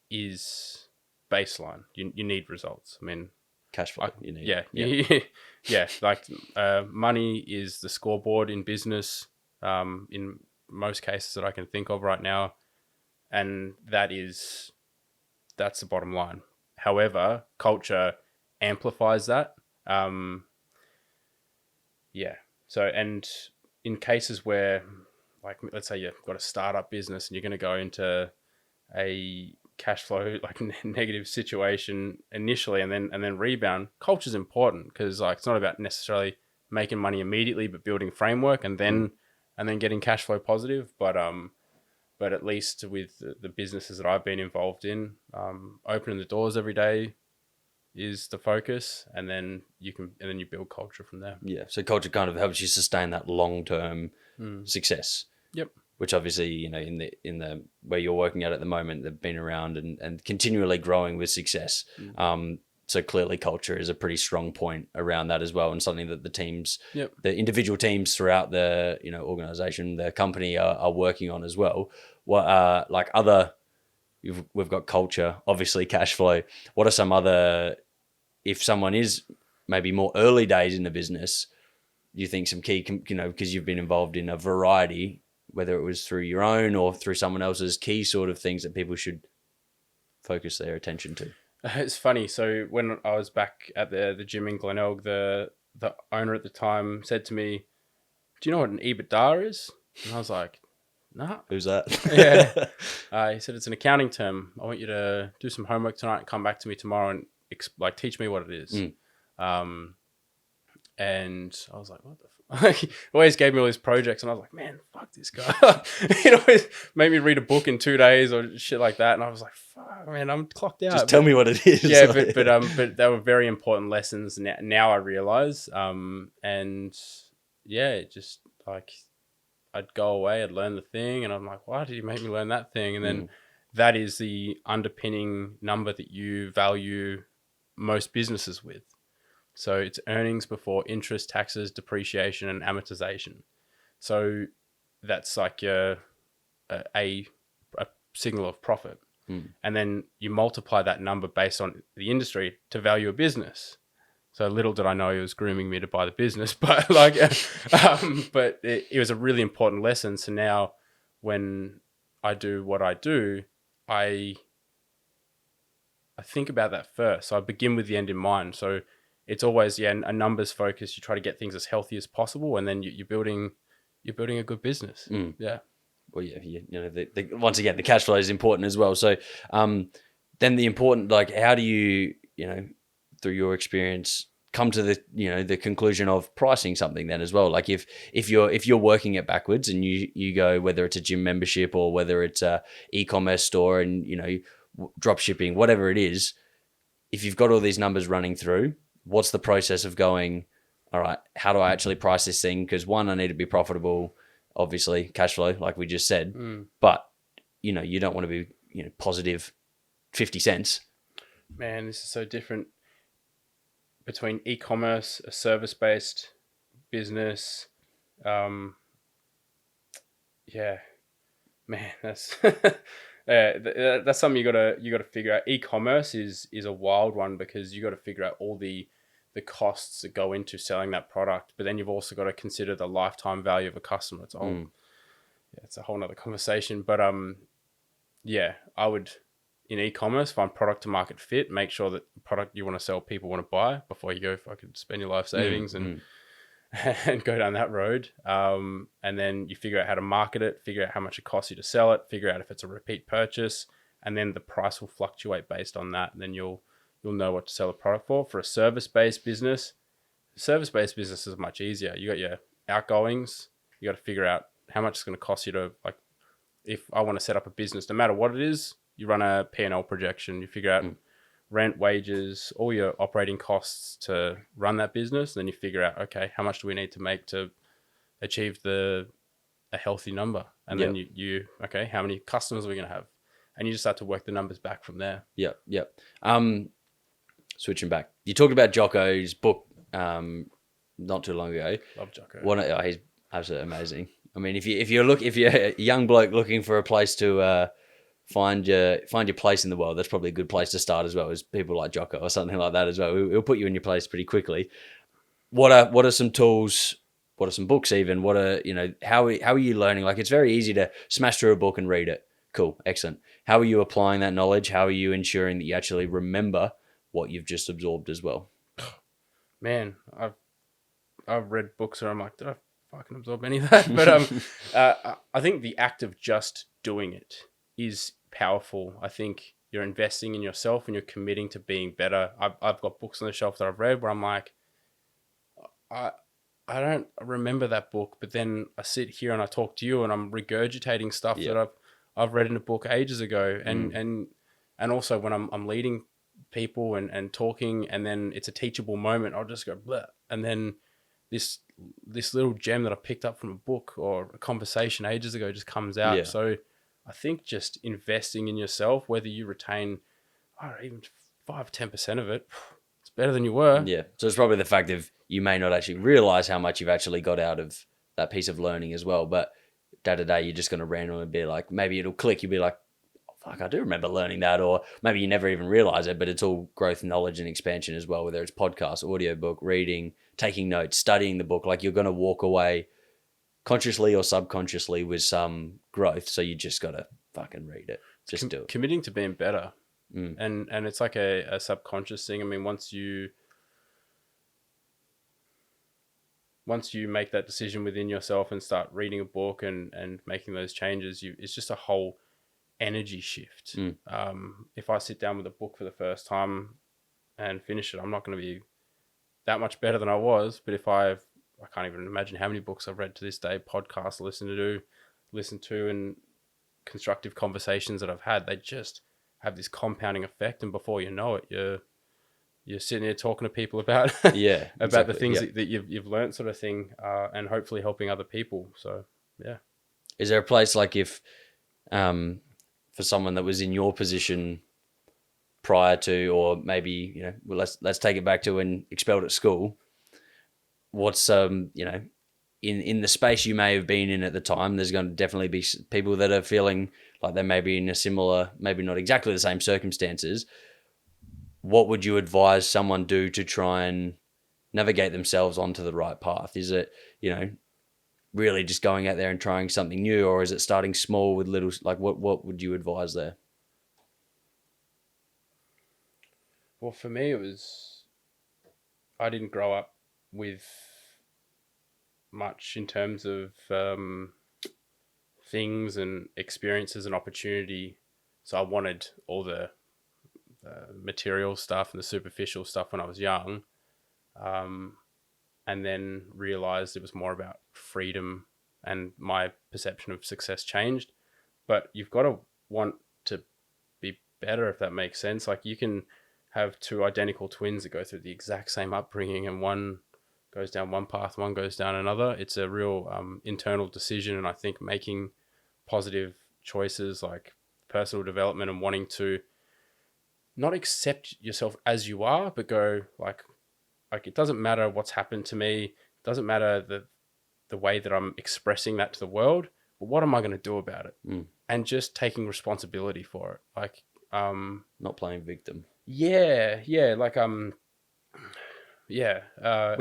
is baseline. You need results. I mean, cash flow. You need. Yeah. Money is the scoreboard in business. In most cases that I can think of right now. And that's the bottom line. However, culture amplifies that. So, and in cases where, like, let's say you've got a startup business and you're going to go into a cash flow, like, negative situation initially and then rebound, culture is important, because, like, it's not about necessarily making money immediately, but building framework and then getting cash flow positive. But at least with the businesses that I've been involved in, opening the doors every day is the focus, and then you build culture from there. Yeah, so culture kind of helps you sustain that long-term success. Yep. Which obviously, in the where you're working at the moment, they've been around and continually growing with success. So clearly culture is a pretty strong point around that as well, and something that the teams, the individual teams throughout the organization, the company are working on as well. What we've got culture, obviously cash flow. What are some other, if someone is maybe more early days in the business, do you think some key, because you've been involved in a variety, whether it was through your own or through someone else's, key sort of things that people should focus their attention to? It's funny. So when I was back at the gym in Glenelg, the owner at the time said to me, "Do you know what an EBITDA is?" And I was like, "Nah." Who's that? Yeah. He said, "It's an accounting term. I want you to do some homework tonight and come back to me tomorrow and teach me what it is." And I was like, what the fuck? He always gave me all these projects, and I was like, man, fuck this guy. He always made me read a book in 2 days or shit like that. And I was like, fuck, man, I'm clocked out. Just tell me what it is. Yeah, but they were very important lessons. Now I realize. And yeah, it just like I'd go away, I'd learn the thing, and I'm like, why did you make me learn that thing? And then that is the underpinning number that you value most businesses with. So it's earnings before interest, taxes, depreciation, and amortization. So that's like a signal of profit. And then you multiply that number based on the industry to value a business. So little did I know he was grooming me to buy the business, but like, but it was a really important lesson. So now when I do what I do, I think about that first. So I begin with the end in mind. So it's always, a numbers focus. You try to get things as healthy as possible, and then you're building a good business. Yeah. Well, once again, the cash flow is important as well. So, then the important, like, how do you, through your experience, come to the conclusion of pricing something then as well? Like if you're working it backwards and you go, whether it's a gym membership or whether it's a e-commerce store and, drop shipping, whatever it is, if you've got all these numbers running through, what's the process of going, all right, how do I actually price this thing? Because one, I need to be profitable, obviously, cash flow, like we just said. But, you don't want to be, positive 50 cents. Man, this is so different between e-commerce, a service-based business. Yeah, man, that's that's something you gotta figure out. E-commerce is a wild one because you got to figure out all the costs that go into selling that product, but then you've also got to consider the lifetime value of a customer. It's it's a whole nother conversation. But I would, in e-commerce, find product to market fit, make sure that the product you want to sell people want to buy before you go fucking spend your life savings and go down that road. And then you figure out how to market it, figure out how much it costs you to sell it, figure out if it's a repeat purchase, and then the price will fluctuate based on that. And then you'll know what to sell a product for. For a service-based business is much easier. You got your outgoings. You got to figure out how much it's going to cost you to, like, if I want to set up a business, no matter what it is, you run a P&L projection. You figure out rent, wages, all your operating costs to run that business. Then you figure out, okay, how much do we need to make to achieve a healthy number? And then you okay, how many customers are we going to have? And you just have to work the numbers back from there. Yep. Switching back, you talked about Jocko's book not too long ago. Love Jocko. He's absolutely amazing. I mean, if you're a young bloke looking for a place to find your place in the world, that's probably a good place to start as well, as people like Jocko or something like that as well. It'll put you in your place pretty quickly. What are some tools? What are some books even? What are, how are you learning? Like, it's very easy to smash through a book and read it. Cool. Excellent. How are you applying that knowledge? How are you ensuring that you actually remember what you've just absorbed as well? Man, I've read books where I'm like, did I fucking absorb any of that? But I think the act of just doing it is powerful. I think you're investing in yourself and you're committing to being better. I've got books on the shelf that I've read where I'm like, I don't remember that book, but then I sit here and I talk to you and I'm regurgitating stuff that I've read in a book ages ago. And also when I'm leading people and talking, and then it's a teachable moment, I'll just go bleh. And then this little gem that I picked up from a book or a conversation ages ago just comes out. So I think just investing in yourself, whether you retain even 5-10% of it, it's better than you were. Yeah. So it's probably the fact of you may not actually realize how much you've actually got out of that piece of learning as well. But day to day, you're just going to randomly be like, maybe it'll click. You'll be like, oh, fuck, I do remember learning that. Or maybe you never even realize it, but it's all growth, knowledge, and expansion as well, whether it's podcast, audiobook, reading, taking notes, studying the book. Like, you're going to walk away consciously or subconsciously with some growth. So you just got to fucking read it. Just do it. Committing to being better. And it's like a subconscious thing. I mean, once you make that decision within yourself and start reading a book and making those changes, it's just a whole energy shift. If I sit down with a book for the first time and finish it, I'm not going to be that much better than I was. But I can't even imagine how many books I've read to this day, podcasts I listen to, and constructive conversations that I've had. They just have this compounding effect, and before you know it, you're sitting here talking to people about Yeah, about the exactly. things that you've learned, sort of thing, and hopefully helping other people. So yeah. Is there a place like if for someone that was in your position prior to, or maybe well, let's take it back to when expelled at school. What's in the space you may have been in at the time, there's going to definitely be people that are feeling like they may be in a similar, maybe not exactly the same circumstances. What would you advise someone do to try and navigate themselves onto the right path? Is it, really just going out there and trying something new, or is it starting small with little, like what would you advise there? Well, for me, I didn't grow up with much in terms of things and experiences and opportunity. So I wanted all the material stuff and the superficial stuff when I was young, and then realized it was more about freedom, and my perception of success changed. But you've got to want to be better, if that makes sense. Like, you can have two identical twins that go through the exact same upbringing, and one goes down one path, one goes down another. It's a real internal decision, and I think making positive choices like personal development and wanting to not accept yourself as you are, but go like it doesn't matter what's happened to me. It doesn't matter the way that I'm expressing that to the world, but what am I going to do about it? And just taking responsibility for it. Like, Not playing victim. yeah, Which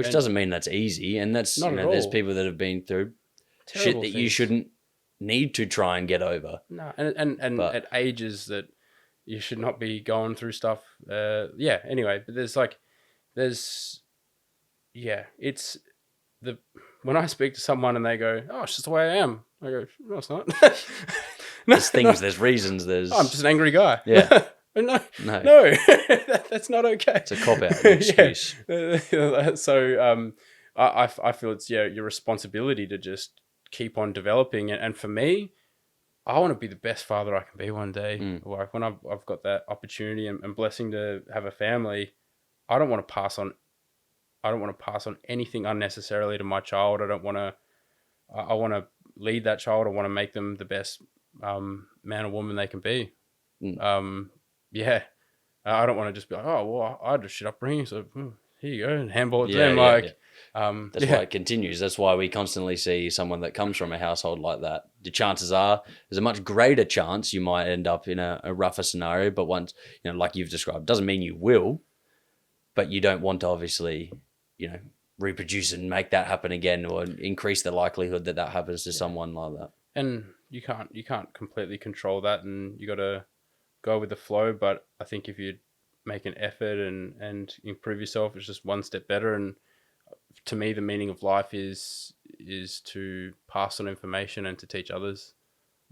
and doesn't mean that's easy. And that's, not at there's all. people that have been through shit Terrible that you things. shouldn't need to try and get over. No, and But at ages that you should not be going through stuff. Yeah. Anyway, but it's when I speak to someone and they go, "Oh, it's just the way I am," I go, "No, it's not." there's things, there's reasons, there's... I'm just an angry guy. Yeah. No, No. that's not okay. It's a cop-out, an excuse. So I feel it's your responsibility to just keep on developing. And for me, I want to be the best father I can be one day. Like, when I've got that opportunity and blessing to have a family, I don't want to pass on anything unnecessarily to my child. I want to lead that child. I want to make them the best man or woman they can be. Yeah. I don't want to just be like, oh, well, I had a shit upbringing, so here you go, and handball it to them. That's why it continues. That's why we constantly see someone that comes from a household like that. The chances are there's a much greater chance you might end up in a rougher scenario, but once, like you've described, doesn't mean you will, but you don't want to obviously, reproduce and make that happen again, or increase the likelihood that happens to someone like that. And you can't completely control that, and you got to go with the flow. But I think if you make an effort and improve yourself, it's just one step better. And to me, the meaning of life is to pass on information and to teach others.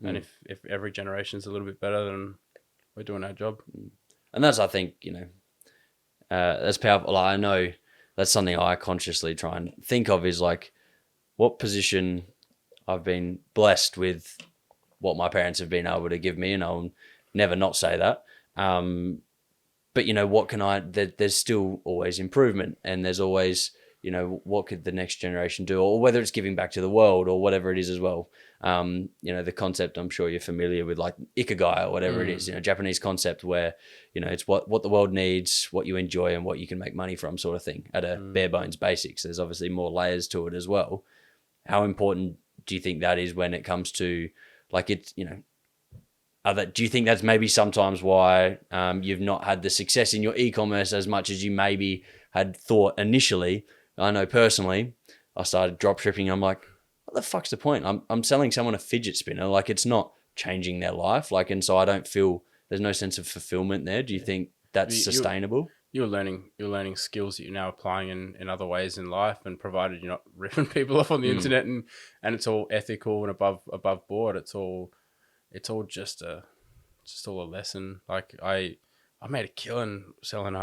And if every generation is a little bit better, then we're doing our job. And that's, I think, that's powerful. I know that's something I consciously try and think of, is like, what position I've been blessed with, what my parents have been able to give me, and I'll never not say that. But what can there's still always improvement, and there's always, what could the next generation do, or whether it's giving back to the world or whatever it is as well. The concept, I'm sure you're familiar with, like ikigai or whatever it is, Japanese concept where, it's what the world needs, what you enjoy, and what you can make money from, sort of thing, at a bare bones basics. There's obviously more layers to it as well. How important do you think that is when it comes to, like, it's, do you think that's maybe sometimes why you've not had the success in your e-commerce as much as you maybe had thought initially? I know personally, I started drop shipping. I'm like, what the fuck's the point? I'm selling someone a fidget spinner. Like, it's not changing their life. Like, and so I don't feel there's no sense of fulfillment there. Do you think that's sustainable? You're learning skills that you're now applying in other ways in life, and provided you're not ripping people off on the internet and it's all ethical and above board. It's all just all a lesson. Like, I made a killing selling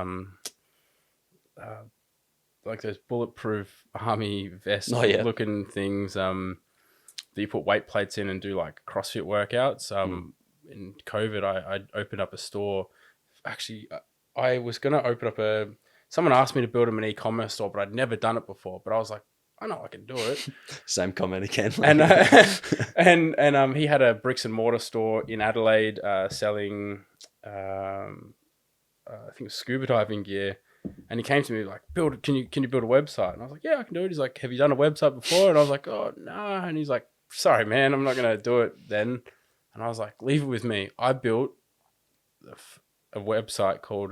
like those bulletproof army vest Oh, yeah. looking things that you put weight plates in and do like CrossFit workouts. In COVID, I opened up a store. Actually, I was going to open up someone asked me to build them an e-commerce store, but I'd never done it before. But I was like, I know I can do it. Same comment again. And he had a bricks and mortar store in Adelaide selling I think it was scuba diving gear. And he came to me like, can you build a website? And I was like, yeah, I can do it. He's like, have you done a website before? And I was like, oh no. And he's like, sorry, man, I'm not gonna do it then. And I was like, leave it with me. I built a website called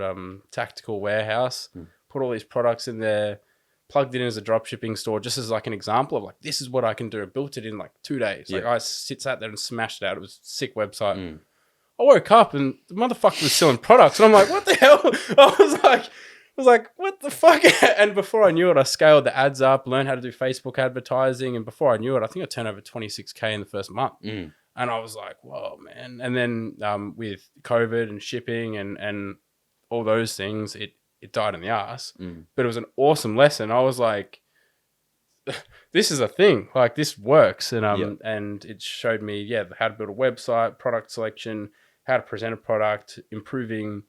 Tactical Warehouse. Put all these products in there, plugged it in as a drop shipping store, just as like an example of like, this is what I can do. I built it in like 2 days. Like I sat there and smashed it out. It was a sick website. I woke up and the motherfucker was selling products, and I'm like, what the hell? I was like, what the fuck? And before I knew it, I scaled the ads up, learned how to do Facebook advertising, and before I knew it, I think I turned over 26K in the first month. And I was like, whoa, man. And then with COVID and shipping and all those things, it died in the ass. But it was an awesome lesson. I was like, this is a thing. Like, this works. And and it showed me, how to build a website, product selection, how to present a product, improving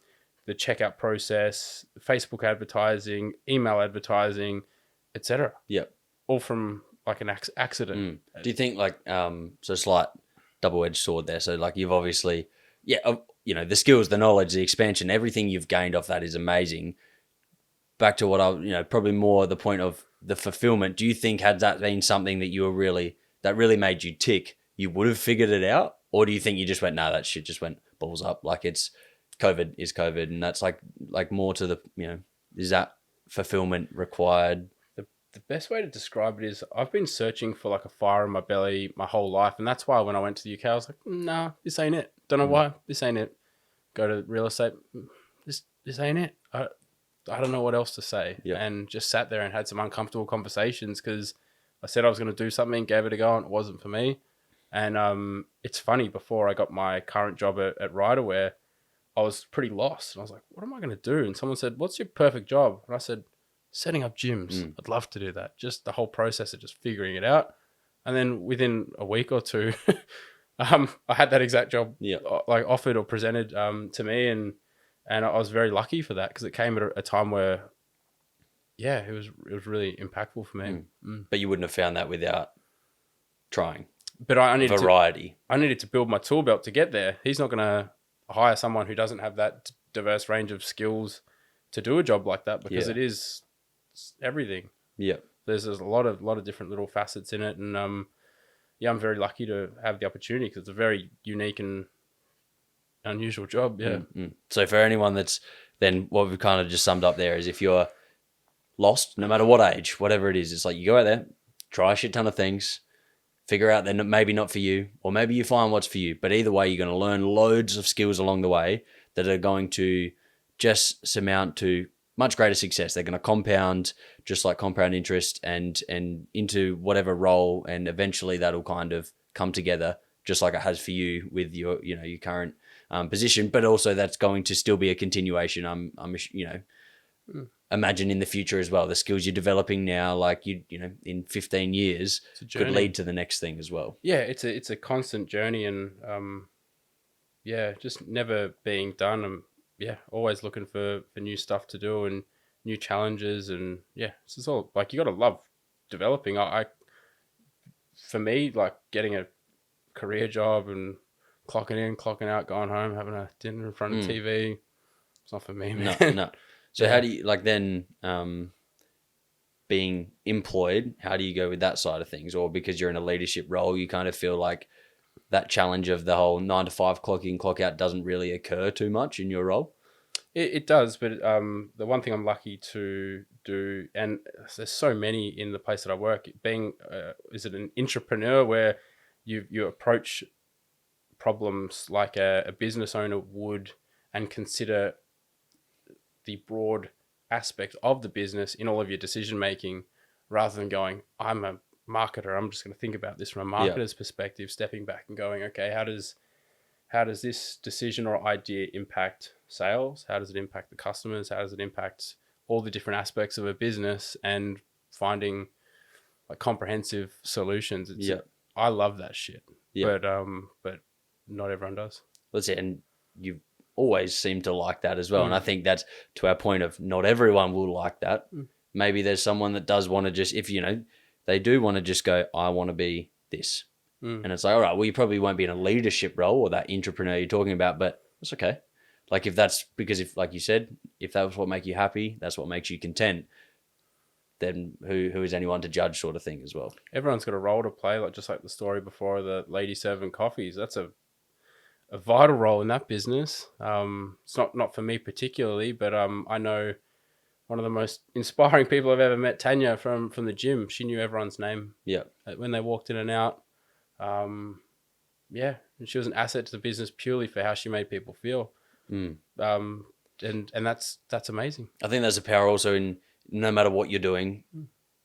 the checkout process, Facebook advertising, email advertising, etc. Yep. All from like an accident. Do you think like so slight double-edged sword there? So like you've obviously the skills, the knowledge, the expansion, everything you've gained off that is amazing. Back to what probably more the point of the fulfillment. Do you think had that been something that that really made you tick, you would have figured it out? Or do you think you just went, no, that shit just went balls up? Like it's COVID is COVID, and that's like more to the, is that fulfillment required? The best way to describe it is I've been searching for like a fire in my belly my whole life. And that's why when I went to the UK, I was like, nah, this ain't it. Don't know why. This ain't it. Go to real estate. This ain't it. I don't know what else to say. And just sat there and had some uncomfortable conversations because I said I was going to do something, gave it a go, and it wasn't for me. And it's funny, before I got my current job at Riderwear, I was pretty lost. And I was like, what am I going to do? And someone said, what's your perfect job? And I said, setting up gyms. I'd love to do that. Just the whole process of just figuring it out. And then within a week or two, I had that exact job like offered or presented to me. And I was very lucky for that because it came at a time where, it was really impactful for me. But you wouldn't have found that without trying. But I needed variety. I needed to build my tool belt to get there. He's not going to hire someone who doesn't have that diverse range of skills to do a job like that because it is everything. Yeah. There's a lot of different little facets in it. And I'm very lucky to have the opportunity because it's a very unique and unusual job. Yeah. So for anyone that's then what we've kind of just summed up there is if you're lost, no matter what age, whatever it is, it's like you go out there, try a shit ton of things, figure out they're maybe not for you, or maybe you find what's for you. But either way, you're going to learn loads of skills along the way that are going to just surmount to much greater success. They're going to compound, just like compound interest, and into whatever role, and eventually that'll kind of come together, just like it has for you with your your current position. But also that's going to still be a continuation. I'm imagine in the future as well, the skills you're developing now, like in 15 years could lead to the next thing as well. Yeah, it's a constant journey, and just never being done. And always looking for new stuff to do and new challenges, and it's just all like you got to love developing. For me, like getting a career job and clocking in, clocking out, going home, having a dinner in front of TV, it's not for me, man. No. So how do you then being employed? How do you go with that side of things? Or because you're in a leadership role, you kind of feel like that challenge of the whole 9 to 5 clock in, clock out doesn't really occur too much in your role? It does, but the one thing I'm lucky to do, and there's so many in the place that I work, being is it an entrepreneur where you approach problems like a business owner would and consider the broad aspect of the business in all of your decision making, rather than going, I'm a marketer, I'm just going to think about this from a marketer's perspective, stepping back and going, okay, how does this decision or idea impact sales? How does it impact the customers? How does it impact all the different aspects of a business and finding like comprehensive solutions. I love that shit. Yeah. But not everyone does. That's it. And you've always seemed to like that as well. And I Mm. think that's to our point of not everyone will like that. Mm. Maybe there's someone that does want to just, if they do want to just go, I want to be this. Mm. And it's like, all right, well, you probably won't be in a leadership role or that entrepreneur you're talking about, but that's okay. Like if that's because if, like you said, if that was what make you happy, that's what makes you content, then who is anyone to judge, sort of thing as well. Everyone's got a role to play, like just like the story before, the lady serving coffees. That's a vital role in that business. It's not for me particularly, but I know one of the most inspiring people I've ever met, Tanya from the gym. She knew everyone's name. Yeah. When they walked in and out. Yeah, and she was an asset to the business purely for how she made people feel. Mm. And that's amazing. I think there's a power also in no matter what you're doing,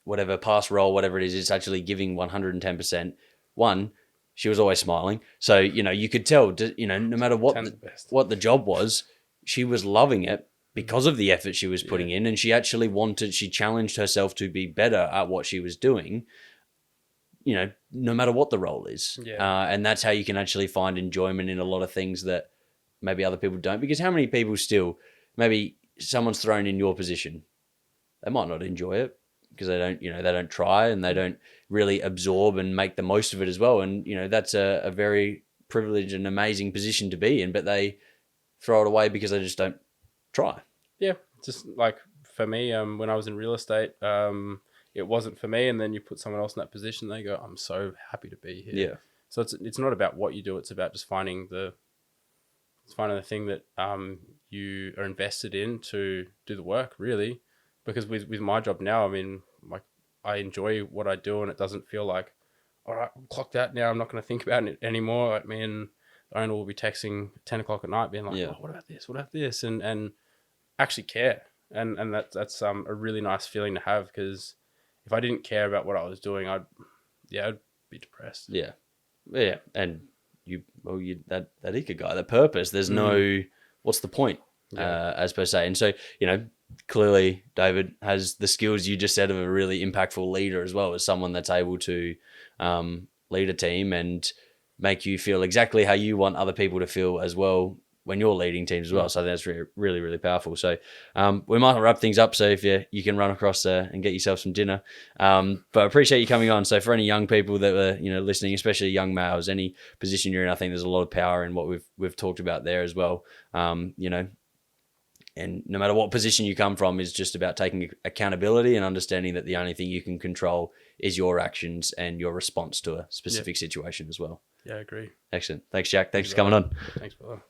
whatever past role, whatever it is, it's actually giving 110%. One, she was always smiling. So, you could tell, no matter what the job was, she was loving it because of the effort she was putting in. And she actually she challenged herself to be better at what she was doing, no matter what the role is. Yeah. And that's how you can actually find enjoyment in a lot of things that maybe other people don't. Because how many people still, maybe someone's thrown in your position, they might not enjoy it because they don't try and they don't really absorb and make the most of it as well. And, that's a very privileged and amazing position to be in, but they throw it away because they just don't try. Yeah. Just like for me, when I was in real estate, it wasn't for me. And then you put someone else in that position, they go, I'm so happy to be here. Yeah. So it's not about what you do. It's about just finding the thing that you are invested in to do the work, really. Because with my job now, I mean, like I enjoy what I do, and it doesn't feel like, all right, I'm clocked out now. I'm not going to think about it anymore. Like me and the owner will be texting 10 o'clock at night, being like, oh, what about this? What about this? And actually care. And that's a really nice feeling to have, because if I didn't care about what I was doing, I'd be depressed. Yeah. Yeah. And that ikigai, that purpose, there's no, what's the point, as per se. And so, clearly David has the skills you just said of a really impactful leader as well, as someone that's able to lead a team and make you feel exactly how you want other people to feel as well when you're leading teams as well. So that's really, really, really powerful. So we might wrap things up. So if you can run across there and get yourself some dinner. But I appreciate you coming on. So for any young people that were listening, especially young males, any position you're in, I think there's a lot of power in what we've talked about there as well. And no matter what position you come from, is just about taking accountability and understanding that the only thing you can control is your actions and your response to a specific situation as well. Yeah, I agree. Excellent. Thanks, Jack. Thanks for coming on. Thanks, brother.